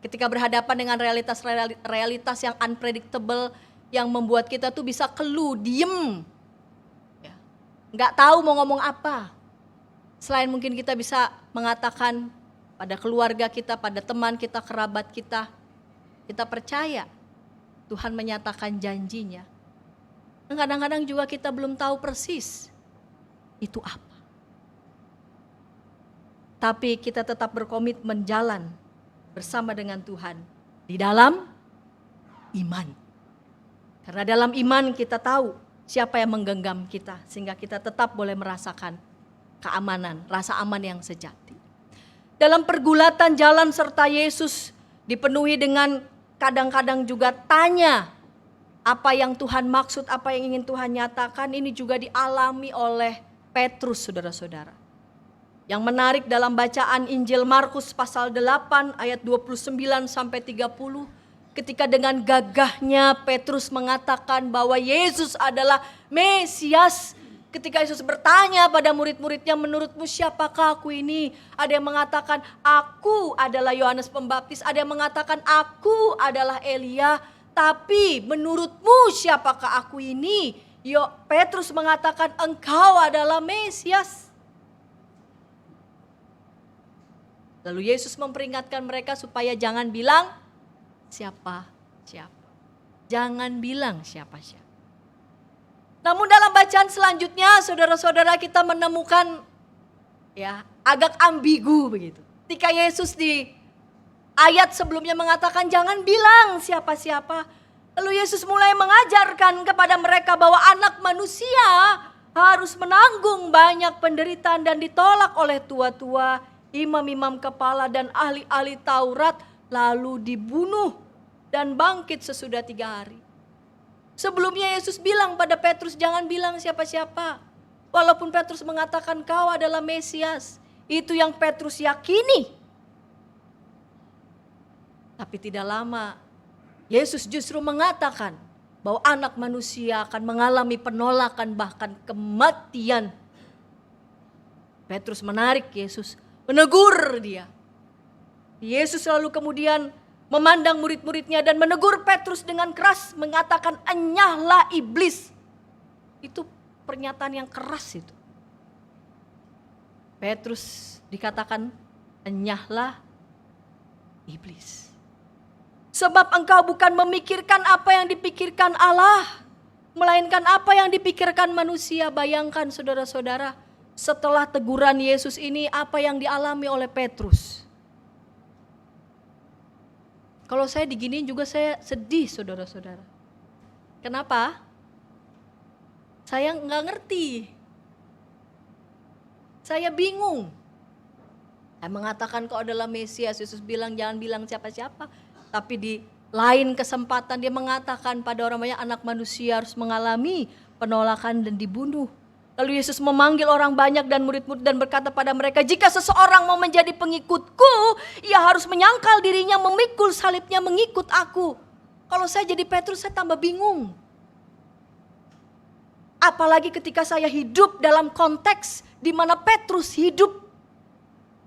Ketika berhadapan dengan realitas yang unpredictable, yang membuat kita tuh bisa keluh, diem. Ya. Nggak tahu mau ngomong apa. Selain mungkin kita bisa mengatakan pada keluarga kita, pada teman kita, kerabat kita percaya Tuhan menyatakan janjinya. Dan kadang-kadang juga kita belum tahu persis itu apa. Tapi kita tetap berkomitmen jalan bersama dengan Tuhan di dalam iman. Karena dalam iman kita tahu siapa yang menggenggam kita, sehingga kita tetap boleh merasakan keamanan, rasa aman yang sejati. Dalam pergulatan jalan serta Yesus dipenuhi dengan kadang-kadang juga tanya apa yang Tuhan maksud, apa yang ingin Tuhan nyatakan. Ini juga dialami oleh Petrus, saudara-saudara. Yang menarik dalam bacaan Injil Markus pasal 8 ayat 29 sampai 30, ketika dengan gagahnya Petrus mengatakan bahwa Yesus adalah Mesias. Ketika Yesus bertanya pada murid-muridnya, menurutmu siapakah aku ini? Ada yang mengatakan aku adalah Yohanes Pembaptis, ada yang mengatakan aku adalah Elia. Tapi menurutmu siapakah aku ini? Petrus mengatakan engkau adalah Mesias. Lalu Yesus memperingatkan mereka supaya jangan bilang siapa-siapa. Jangan bilang siapa-siapa. Namun dalam bacaan selanjutnya saudara-saudara kita menemukan agak ambigu begitu. Ketika Yesus di ayat sebelumnya mengatakan jangan bilang siapa-siapa. Lalu Yesus mulai mengajarkan kepada mereka bahwa anak manusia harus menanggung banyak penderitaan dan ditolak oleh tua-tua, imam-imam kepala dan ahli-ahli Taurat, lalu dibunuh dan bangkit sesudah 3 hari. Sebelumnya Yesus bilang pada Petrus jangan bilang siapa-siapa. Walaupun Petrus mengatakan kau adalah Mesias, itu yang Petrus yakini. Tapi tidak lama Yesus justru mengatakan bahwa anak manusia akan mengalami penolakan bahkan kematian. Petrus menarik Yesus, menegur dia. Yesus lalu kemudian memandang murid-muridnya dan menegur Petrus dengan keras, mengatakan enyahlah iblis. Itu pernyataan yang keras itu. Petrus dikatakan enyahlah iblis. Sebab engkau bukan memikirkan apa yang dipikirkan Allah, melainkan apa yang dipikirkan manusia. Bayangkan saudara-saudara, setelah teguran Yesus ini apa yang dialami oleh Petrus. Kalau saya diginiin juga saya sedih saudara-saudara. Kenapa? Saya nggak ngerti. Saya bingung. Saya mengatakan kau adalah Mesias, Yesus bilang jangan bilang siapa-siapa. Tapi di lain kesempatan dia mengatakan pada orang banyak anak manusia harus mengalami penolakan dan dibunuh. Lalu Yesus memanggil orang banyak dan murid-murid dan berkata pada mereka, jika seseorang mau menjadi pengikutku, ia harus menyangkal dirinya, memikul salibnya, mengikut aku. Kalau saya jadi Petrus saya tambah bingung. Apalagi ketika saya hidup dalam konteks di mana Petrus hidup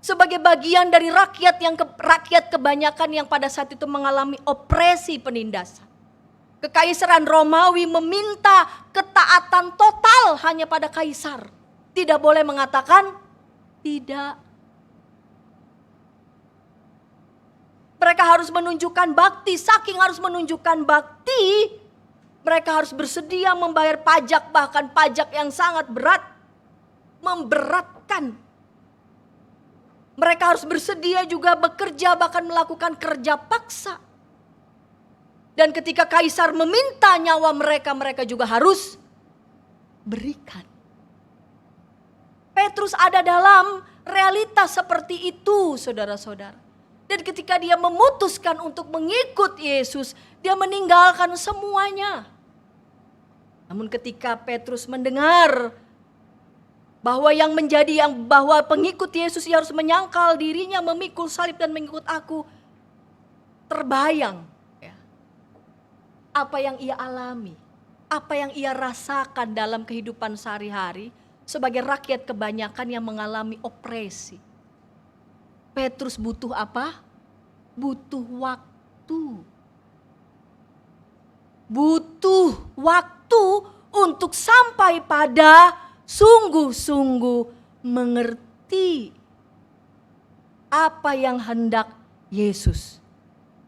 sebagai bagian dari rakyat kebanyakan yang pada saat itu mengalami opresi penindasan. Kekaisaran Romawi meminta ketaatan total hanya pada kaisar. Tidak boleh mengatakan tidak. Mereka harus menunjukkan bakti, saking harus menunjukkan bakti, mereka harus bersedia membayar pajak, bahkan pajak yang sangat berat, memberatkan. Mereka harus bersedia juga bekerja, bahkan melakukan kerja paksa. Dan ketika kaisar meminta nyawa mereka, mereka juga harus berikan. Petrus ada dalam realitas seperti itu, saudara-saudara. Dan ketika dia memutuskan untuk mengikut Yesus, dia meninggalkan semuanya. Namun ketika Petrus mendengar bahwa bahwa pengikut Yesus harus menyangkal dirinya, memikul salib dan mengikut aku, terbayang apa yang ia alami, apa yang ia rasakan dalam kehidupan sehari-hari sebagai rakyat kebanyakan yang mengalami opresi. Petrus butuh apa? butuh waktu. Butuh waktu untuk sampai pada sungguh-sungguh mengerti apa yang hendak Yesus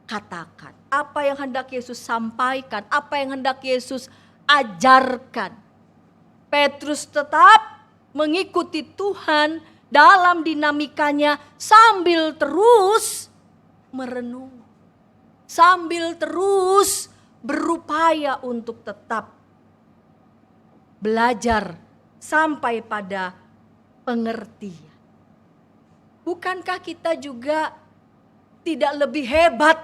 katakan, apa yang hendak Yesus sampaikan, apa yang hendak Yesus ajarkan. Petrus tetap mengikuti Tuhan dalam dinamikanya sambil terus merenung, sambil terus berupaya untuk tetap belajar sampai pada pengertian. Bukankah kita juga tidak lebih hebat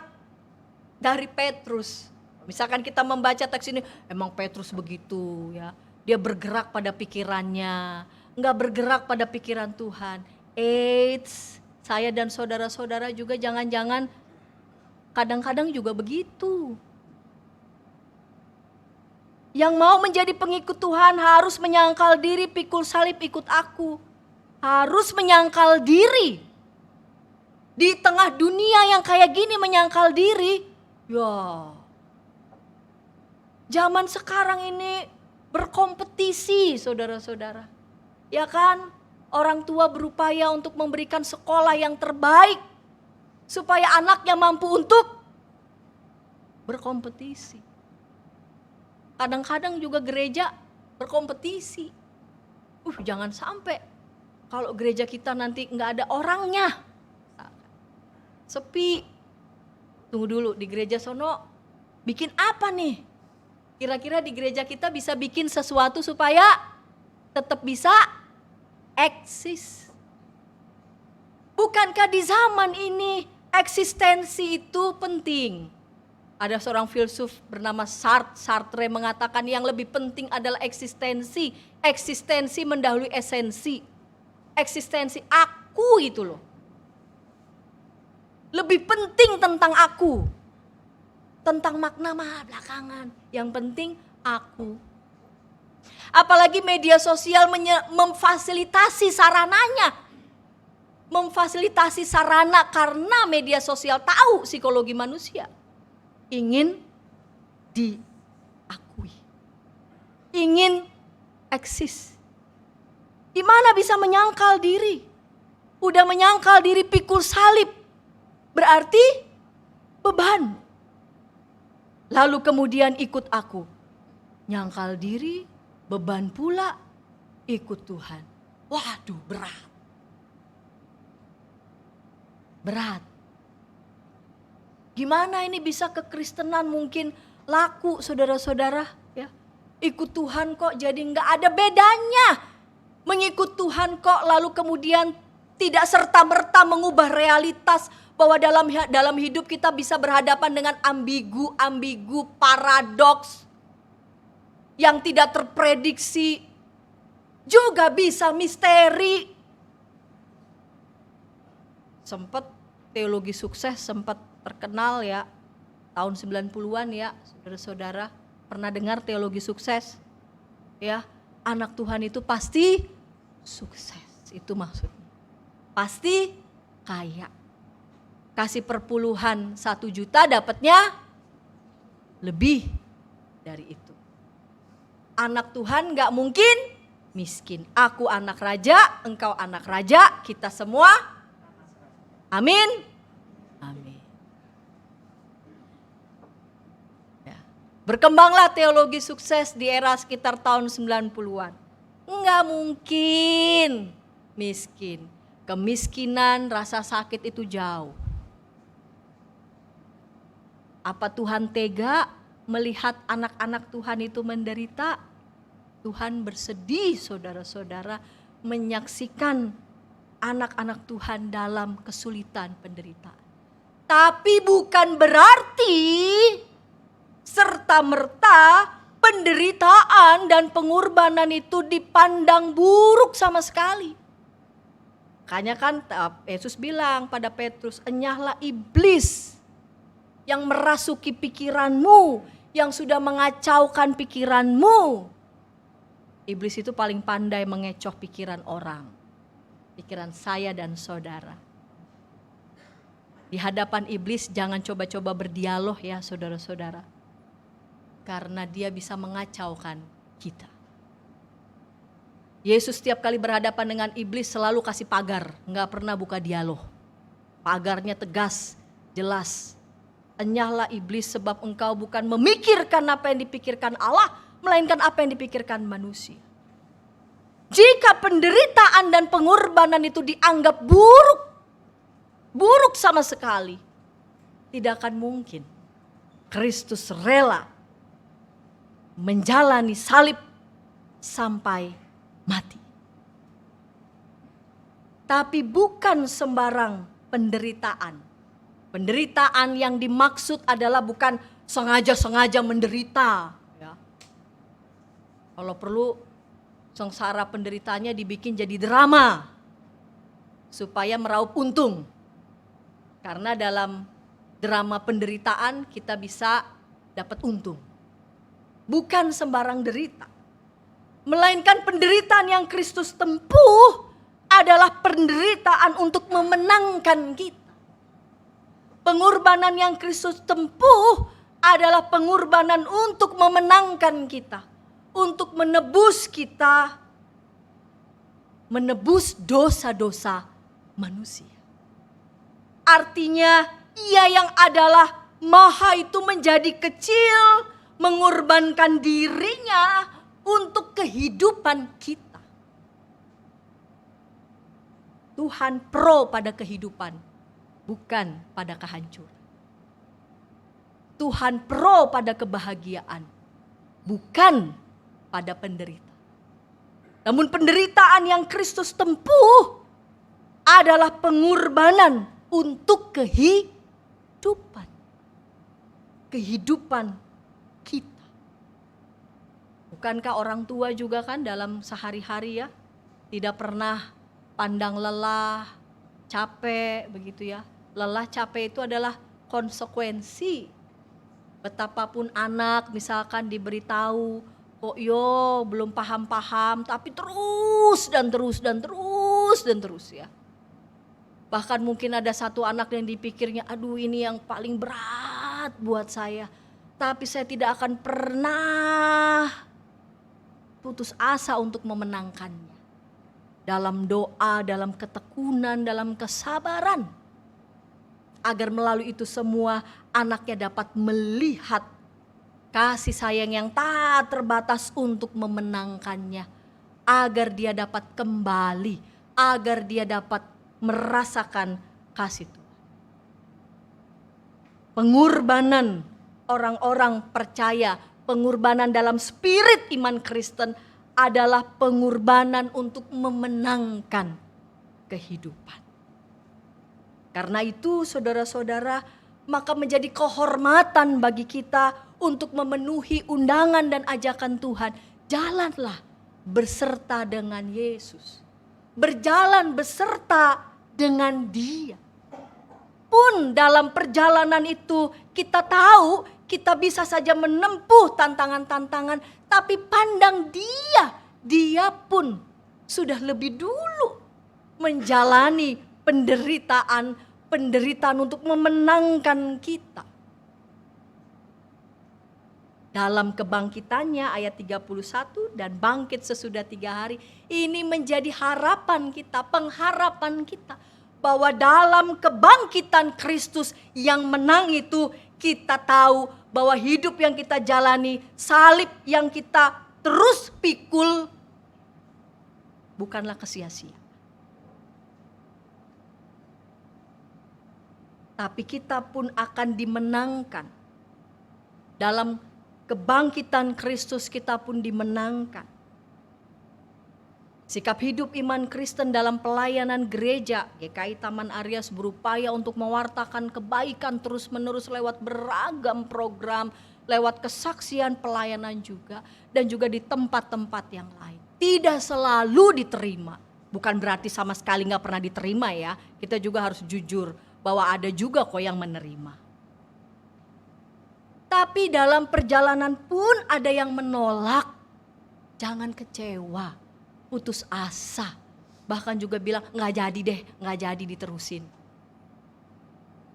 dari Petrus? Misalkan kita membaca teks ini, emang Petrus begitu ya. Dia bergerak pada pikirannya, enggak bergerak pada pikiran Tuhan. Eits, saya dan saudara-saudara juga jangan-jangan kadang-kadang juga begitu. Yang mau menjadi pengikut Tuhan harus menyangkal diri, pikul salib ikut aku. Harus menyangkal diri. Di tengah dunia yang kayak gini menyangkal diri. Ya. Zaman sekarang ini berkompetisi saudara-saudara. Ya kan? Orang tua berupaya untuk memberikan sekolah yang terbaik. Supaya anaknya mampu untuk berkompetisi. Kadang-kadang juga gereja berkompetisi. Jangan sampai kalau gereja kita nanti nggak ada orangnya. Sepi. Tunggu dulu, di gereja sono bikin apa nih? Kira-kira di gereja kita bisa bikin sesuatu supaya tetap bisa eksis. Bukankah di zaman ini eksistensi itu penting? Ada seorang filsuf bernama Sartre mengatakan yang lebih penting adalah eksistensi. Eksistensi mendahului esensi. Eksistensi aku itu loh. Lebih penting tentang aku. Tentang makna mah belakangan. Yang penting aku. Apalagi media sosial memfasilitasi sarananya. Memfasilitasi sarana karena media sosial tahu psikologi manusia. Ingin diakui. Ingin eksis. Di mana bisa menyangkal diri? Udah menyangkal diri pikul salib. Berarti beban. Lalu kemudian ikut aku. Nyangkal diri, beban pula, ikut Tuhan. Waduh, berat. Berat. Gimana ini bisa kekristenan mungkin laku saudara-saudara ya. Ikut Tuhan kok jadi nggak ada bedanya. Mengikut Tuhan kok lalu kemudian tidak serta-merta mengubah realitas bahwa dalam hidup kita bisa berhadapan dengan ambigu, paradoks yang tidak terprediksi. Juga bisa misteri. Sempat teologi sukses sempat terkenal ya, tahun 90-an ya, saudara-saudara. Pernah dengar teologi sukses? Ya, anak Tuhan itu pasti sukses, itu maksudnya. Pasti kaya. Kasih perpuluhan 1 juta dapatnya lebih dari itu. Anak Tuhan gak mungkin miskin. Aku anak raja, engkau anak raja, kita semua. Amin. Amin. Berkembanglah teologi sukses di era sekitar tahun 90-an. Enggak mungkin miskin. Kemiskinan, rasa sakit itu jauh. Apa Tuhan tega melihat anak-anak Tuhan itu menderita? Tuhan bersedih saudara-saudara menyaksikan anak-anak Tuhan dalam kesulitan penderitaan. Tapi bukan berarti serta-merta penderitaan dan pengorbanan itu dipandang buruk sama sekali. Makanya kan Yesus bilang pada Petrus, enyahlah iblis yang merasuki pikiranmu, yang sudah mengacaukan pikiranmu. Iblis itu paling pandai mengecoh pikiran orang, pikiran saya dan saudara. Di hadapan iblis jangan coba-coba berdialog ya saudara-saudara. Karena dia bisa mengacaukan kita. Yesus setiap kali berhadapan dengan iblis selalu kasih pagar, nggak pernah buka dialog. Pagarnya tegas, jelas. Enyahlah iblis sebab engkau bukan memikirkan apa yang dipikirkan Allah, melainkan apa yang dipikirkan manusia. Jika penderitaan dan pengorbanan itu dianggap buruk sama sekali, tidak akan mungkin Kristus rela menjalani salib sampai mati. Tapi bukan sembarang penderitaan. Penderitaan yang dimaksud adalah bukan sengaja-sengaja menderita. Ya. Kalau perlu sengsara penderitaannya dibikin jadi drama. Supaya meraup untung. Karena dalam drama penderitaan kita bisa dapat untung. Bukan sembarang derita. Melainkan penderitaan yang Kristus tempuh adalah penderitaan untuk memenangkan kita. Pengorbanan yang Kristus tempuh adalah pengorbanan untuk memenangkan kita. Untuk menebus kita, menebus dosa-dosa manusia. Artinya ia yang adalah maha itu menjadi kecil, mengorbankan dirinya untuk kehidupan kita. Tuhan pro pada kehidupan, bukan pada kehancuran. Tuhan pro pada kebahagiaan, bukan pada penderitaan. Namun penderitaan yang Kristus tempuh adalah pengorbanan untuk kehidupan. Kehidupan kita. Bukankah orang tua juga kan dalam sehari-hari ya, tidak pernah pandang lelah, capek begitu ya. Lelah capek itu adalah konsekuensi. Betapapun anak misalkan diberitahu, kok yo belum paham-paham, tapi terus ya. Bahkan mungkin ada satu anak yang dipikirnya, aduh ini yang paling berat buat saya. Tapi saya tidak akan pernah putus asa untuk memenangkannya. Dalam doa, dalam ketekunan, dalam kesabaran. Agar melalui itu semua anaknya dapat melihat kasih sayang yang tak terbatas untuk memenangkannya. Agar dia dapat kembali, agar dia dapat merasakan kasih Tuhan. Pengorbanan orang-orang percaya, pengorbanan dalam spirit iman Kristen adalah pengorbanan untuk memenangkan kehidupan. Karena itu saudara-saudara, maka menjadi kehormatan bagi kita untuk memenuhi undangan dan ajakan Tuhan. Jalanlah berserta dengan Yesus. Berjalan beserta dengan Dia. Pun dalam perjalanan itu kita tahu kita bisa saja menempuh tantangan-tantangan, tapi pandang Dia. Dia pun sudah lebih dulu menjalani penderitaan untuk memenangkan kita. Dalam kebangkitannya ayat 31 dan bangkit sesudah 3 hari, ini menjadi harapan kita, pengharapan kita. Bahwa dalam kebangkitan Kristus yang menang itu kita tahu bahwa hidup yang kita jalani, salib yang kita terus pikul bukanlah kesia-sia. Tapi kita pun akan dimenangkan. Dalam kebangkitan Kristus kita pun dimenangkan. Sikap hidup iman Kristen dalam pelayanan gereja GKI Taman Aries berupaya untuk mewartakan kebaikan terus-menerus lewat beragam program, lewat kesaksian pelayanan juga, dan juga di tempat-tempat yang lain. Tidak selalu diterima, bukan berarti sama sekali gak pernah diterima ya. Kita juga harus jujur bahwa ada juga kok yang menerima. Tapi dalam perjalanan pun ada yang menolak. Jangan kecewa, putus asa. Bahkan juga bilang gak jadi deh, gak jadi diterusin.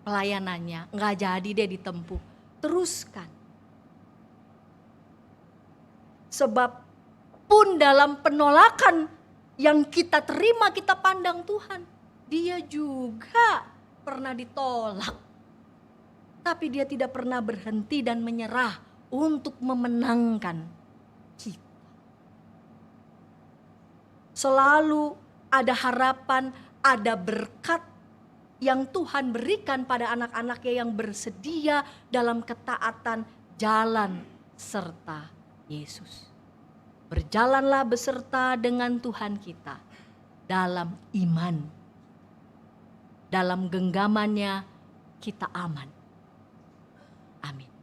pelayanannya, nggak jadi dia ditempuh. Teruskan. Sebab pun dalam penolakan yang kita terima, kita pandang Tuhan, dia juga pernah ditolak. Tapi dia tidak pernah berhenti dan menyerah untuk memenangkan kita. Selalu ada harapan, ada berkat yang Tuhan berikan pada anak-anaknya yang bersedia dalam ketaatan jalan serta Yesus. Berjalanlah beserta dengan Tuhan kita dalam iman. Dalam genggamannya kita aman. Amin.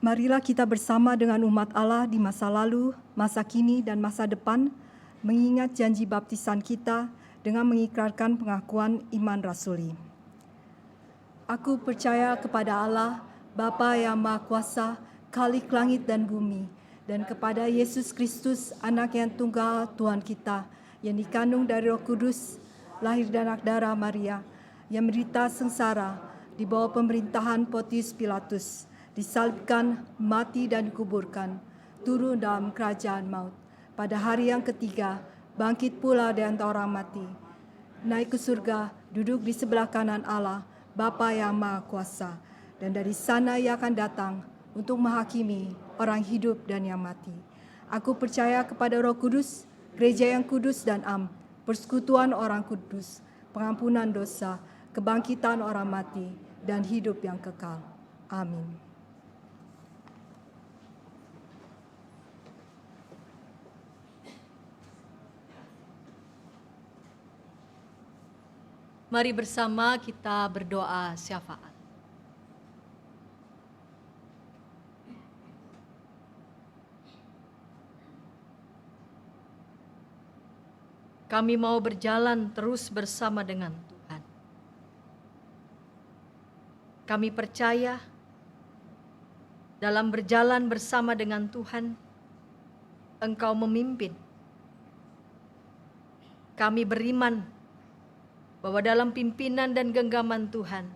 Marilah kita bersama dengan umat Allah di masa lalu, masa kini, dan masa depan, mengingat janji baptisan kita dengan mengikrarkan pengakuan iman rasuli. Aku percaya kepada Allah, Bapa yang Maha Kuasa, Khalik langit dan bumi, dan kepada Yesus Kristus, Anak yang tunggal Tuhan kita, yang dikandung dari Roh Kudus, lahir dan darah Maria, yang menderita sengsara di bawah pemerintahan Pontius Pilatus, disalibkan, mati dan dikuburkan, turun dalam kerajaan maut. Pada hari yang ketiga, bangkit pula dari antara orang mati, naik ke surga, duduk di sebelah kanan Allah, Bapa yang Maha Kuasa, dan dari sana Ia akan datang untuk menghakimi orang hidup dan yang mati. Aku percaya kepada Roh Kudus, gereja yang kudus dan am, persekutuan orang kudus, pengampunan dosa, kebangkitan orang mati, dan hidup yang kekal. Amin. Mari bersama kita berdoa syafaat. Kami mau berjalan terus bersama dengan Tuhan. Kami percaya dalam berjalan bersama dengan Tuhan, Engkau memimpin. Kami beriman bahwa dalam pimpinan dan genggaman Tuhan,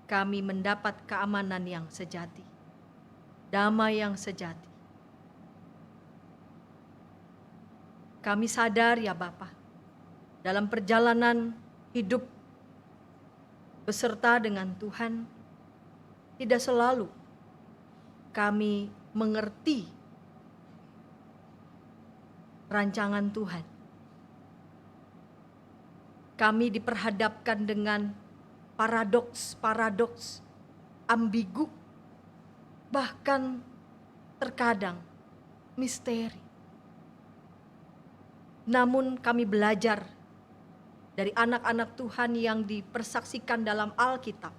kami mendapat keamanan yang sejati, damai yang sejati. Kami sadar ya Bapa, dalam perjalanan hidup beserta dengan Tuhan, tidak selalu kami mengerti rancangan Tuhan. Kami diperhadapkan dengan paradoks, ambigu, bahkan terkadang misteri. Namun kami belajar dari anak-anak Tuhan yang dipersaksikan dalam Alkitab,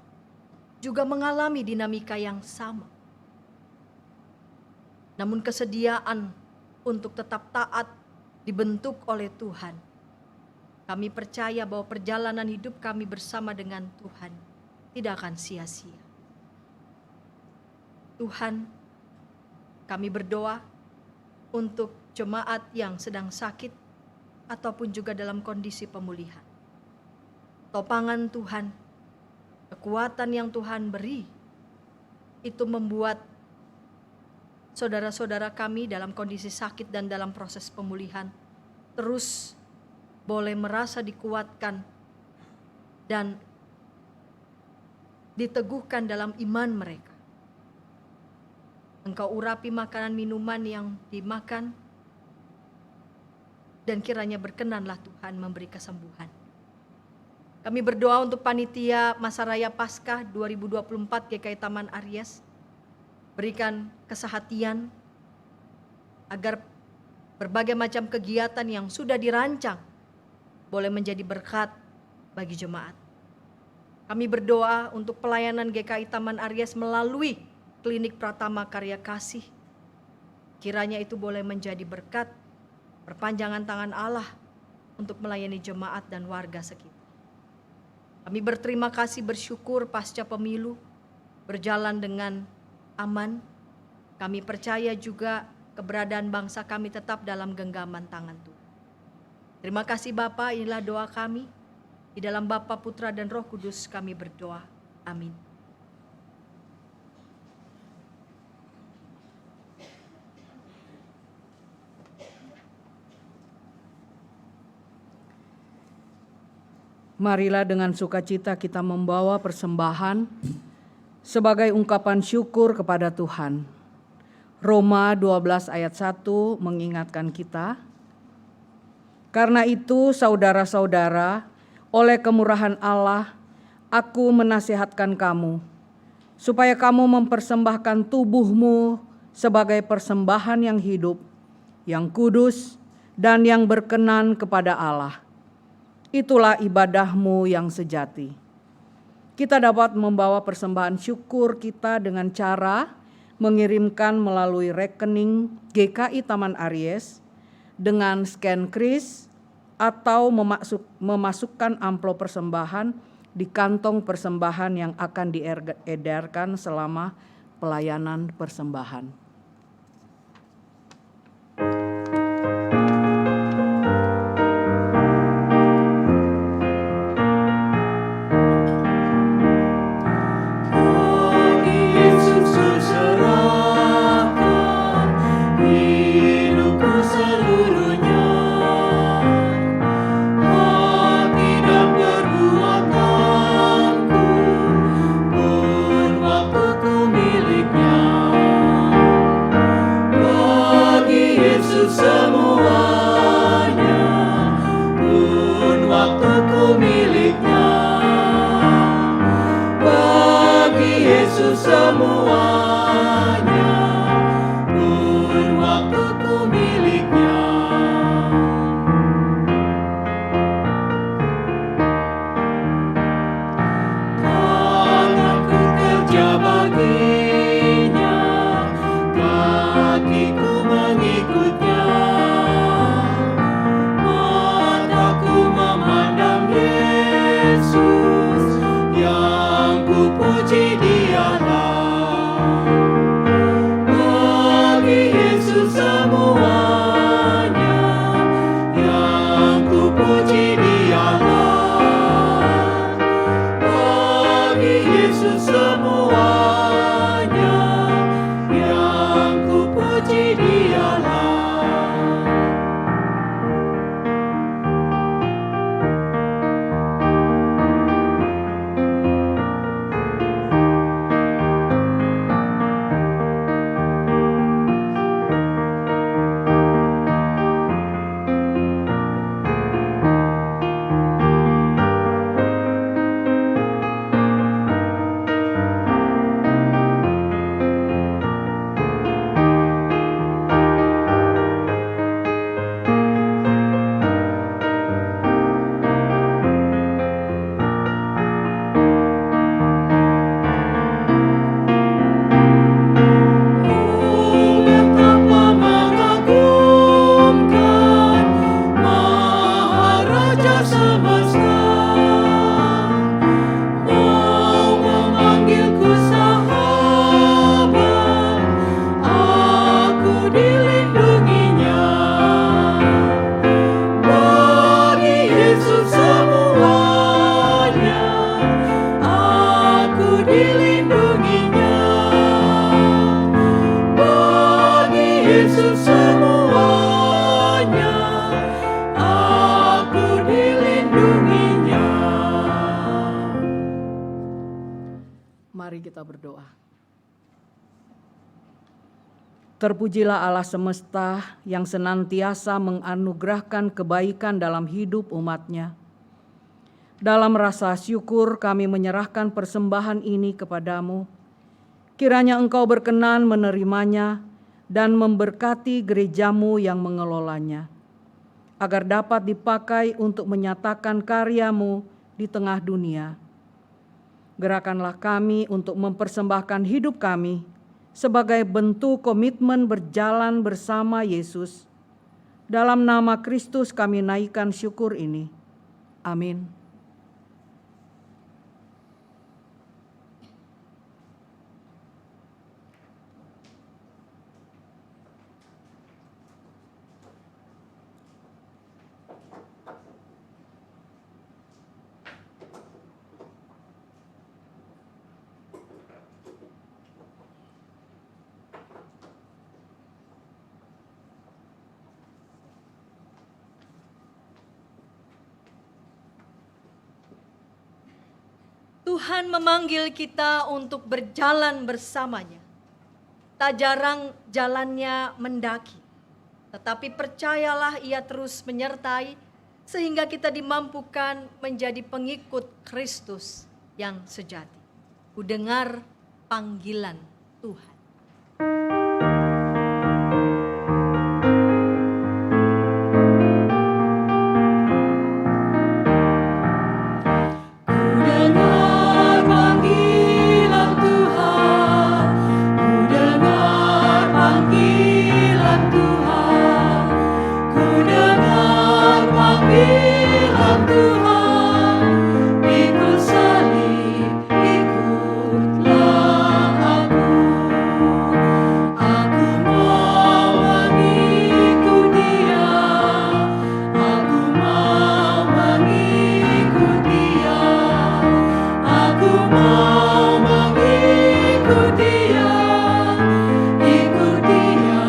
juga mengalami dinamika yang sama. Namun kesediaan untuk tetap taat dibentuk oleh Tuhan. Kami percaya bahwa perjalanan hidup kami bersama dengan Tuhan tidak akan sia-sia. Tuhan, kami berdoa untuk jemaat yang sedang sakit ataupun juga dalam kondisi pemulihan. Topangan Tuhan, kekuatan yang Tuhan beri, itu membuat saudara-saudara kami dalam kondisi sakit dan dalam proses pemulihan terus boleh merasa dikuatkan dan diteguhkan dalam iman mereka. Engkau urapi makanan minuman yang dimakan, dan kiranya berkenanlah Tuhan memberi kesembuhan. Kami berdoa untuk panitia Masa Raya Paskah 2024 GKI Taman Aries. Berikan kesehatan agar berbagai macam kegiatan yang sudah dirancang boleh menjadi berkat bagi jemaat. Kami berdoa untuk pelayanan GKI Taman Aries melalui Klinik Pratama Karya Kasih. Kiranya itu boleh menjadi berkat, perpanjangan tangan Allah untuk melayani jemaat dan warga sekitar. Kami berterima kasih, bersyukur pasca pemilu berjalan dengan aman. Kami percaya juga keberadaan bangsa kami tetap dalam genggaman tangan Tuhan. Terima kasih Bapa, inilah doa kami. Di dalam Bapa, Putra, dan Roh Kudus kami berdoa. Amin. Marilah dengan sukacita kita membawa persembahan sebagai ungkapan syukur kepada Tuhan. Roma 12 ayat 1 mengingatkan kita, karena itu saudara-saudara, oleh kemurahan Allah, aku menasihatkan kamu, supaya kamu mempersembahkan tubuhmu sebagai persembahan yang hidup, yang kudus, dan yang berkenan kepada Allah. Itulah ibadahmu yang sejati. Kita dapat membawa persembahan syukur kita dengan cara mengirimkan melalui rekening GKI Taman Aries dengan scan kris atau memasukkan amplop persembahan di kantong persembahan yang akan diedarkan selama pelayanan persembahan. Mari kita berdoa. Terpujilah Allah semesta yang senantiasa menganugerahkan kebaikan dalam hidup umat-Nya. Dalam rasa syukur kami menyerahkan persembahan ini kepadamu. Kiranya Engkau berkenan menerimanya dan memberkati gerejamu yang mengelolanya, agar dapat dipakai untuk menyatakan karya-Mu di tengah dunia. Gerakanlah kami untuk mempersembahkan hidup kami sebagai bentuk komitmen berjalan bersama Yesus. Dalam nama Kristus kami naikkan syukur ini. Amin. Tuhan memanggil kita untuk berjalan bersamanya. Tak jarang jalannya mendaki, tetapi percayalah Ia terus menyertai sehingga kita dimampukan menjadi pengikut Kristus yang sejati. Ku dengar panggilan Tuhan. Ku dengar bilang Tuhan, ikut salib, ikutlah aku. Aku mau mengikut Dia, aku mau mengikut Dia, aku mau mengikut Dia, ikut Dia,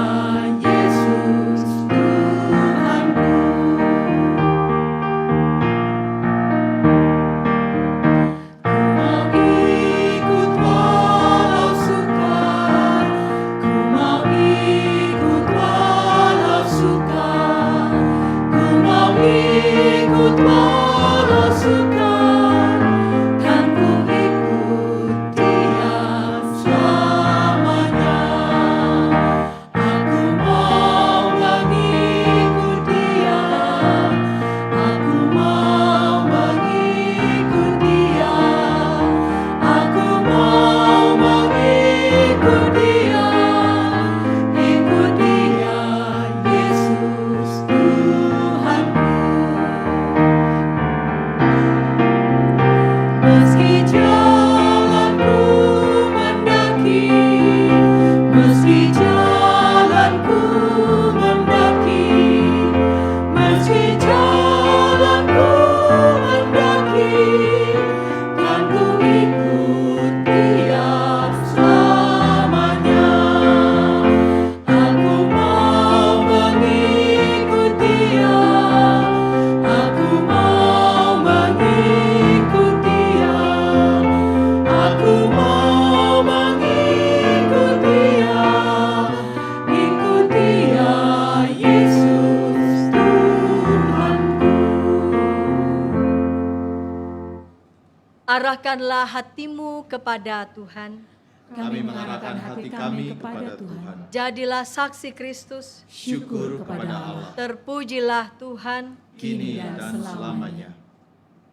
Yesus Tuhanku. Ku mau ikut walau sukar, ku mau ikut walau sukar, ku mau ikut walau sukar, kan ku ikut Dia selamanya. Aku mau mengikut Dia, aku mau mengikut Dia, aku mau mengikut Dia, ikut Dia, Yesus Tuhanku. Meski jalanku mendaki, meski jalanku mendaki, meski jalanku mendaki, kan ku ikut Dia selamanya. Aku mau mengikut Dia, aku mau mengikut Dia, aku mau mengikut Dia, ikut Dia, Yesus Tuhanku. Arahkanlah hatimu kepada Tuhan. Kami mengarahkan hati kami kepada Tuhan. Jadilah saksi Kristus. Syukur kepada Allah, Terpujilah Tuhan. kini dan selamanya.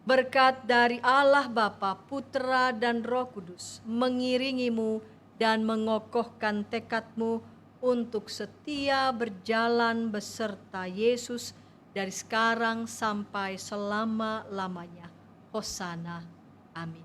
Berkat dari Allah Bapa, Putra, dan Roh Kudus mengiringimu dan mengokohkan tekadmu untuk setia berjalan beserta Yesus dari sekarang sampai selama-lamanya. Hosana. Amin.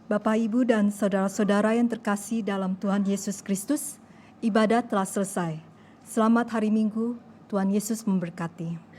Bapak, Ibu, dan saudara-saudara yang terkasih dalam Tuhan Yesus Kristus, ibadat telah selesai. Selamat hari Minggu, Tuhan Yesus memberkati.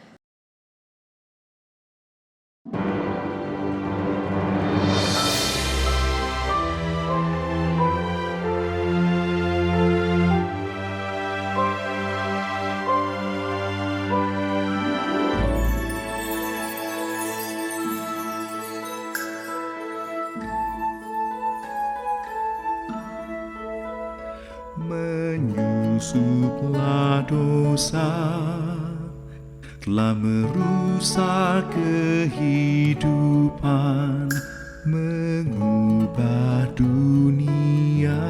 Menyusuplah dosa, telah merusak kehidupan, mengubah dunia,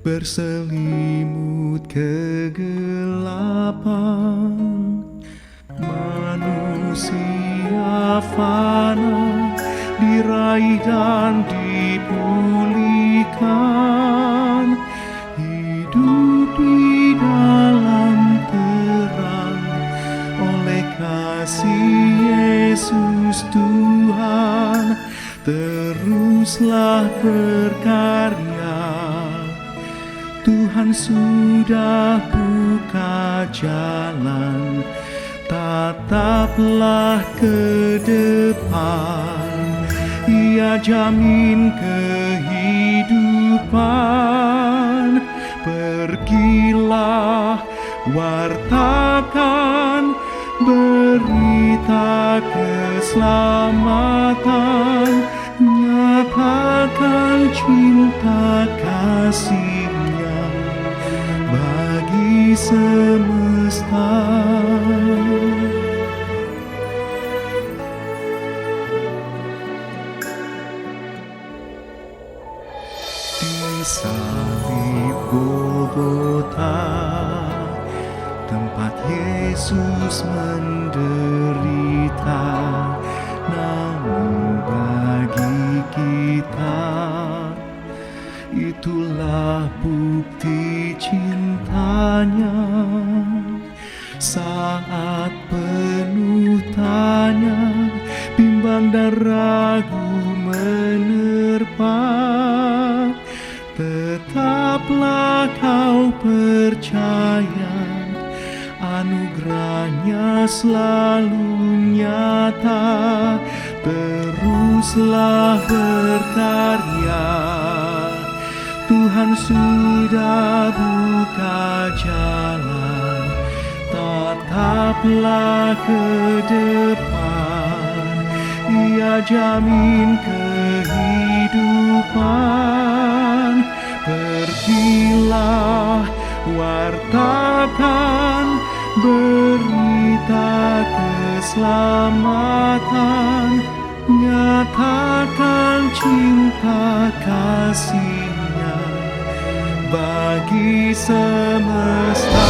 berselimut kegelapan. Manusia fana, diraih dan dipulihkan, hidup di dalam terang oleh kasih Yesus Tuhan, terus teruslah berkarya. Tuhan sudah buka jalan, tataplah ke depan. Ia jamin kehidupan. Pergilah, wartakan berita keselamatan, nyatakan cinta kasih-Nya bagi semesta. Di salib Golgota, tempat Yesus menderita, namun bagi kita itulah bukti cintanya. Saat penuh tanya, bimbang dan ragu menerpa, tetaplah kau percaya, anugerahnya selalu nyata. Teruslah berkarya, Tuhan sudah buka jalan, tataplah ke depan. Ia jamin kehidupan. Pergilah, wartakan berita keselamatan, nyatakan cinta kasih-Nya bagi semesta.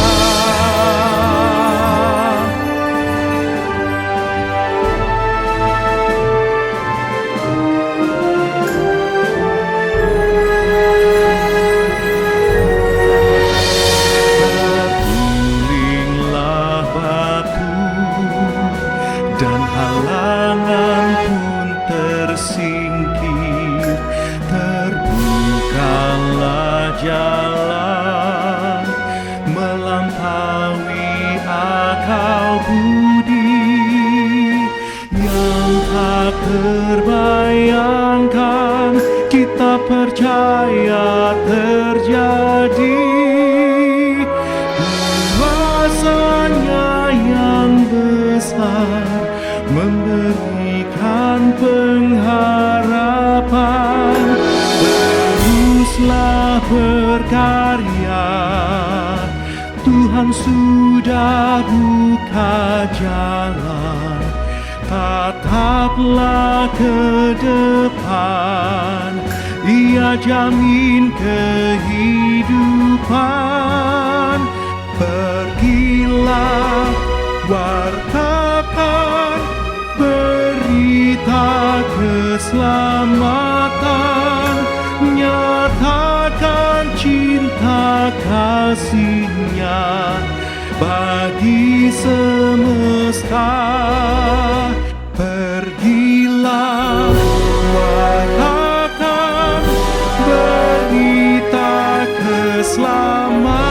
Jalan melampaui akal budi yang tak terbayangkan, kita percaya terjadi. Kuasa-Nya yang besar memberikan pengharapan. Teruslah berkarya, Tuhan sudah buka jalan, tataplah ke depan. Ia jamin kehidupan. Pergilah, wartakan berita keselamatan, nyatakan cinta kasih-Nya bagi semesta. Pergilah, wartakan berita keselamatan,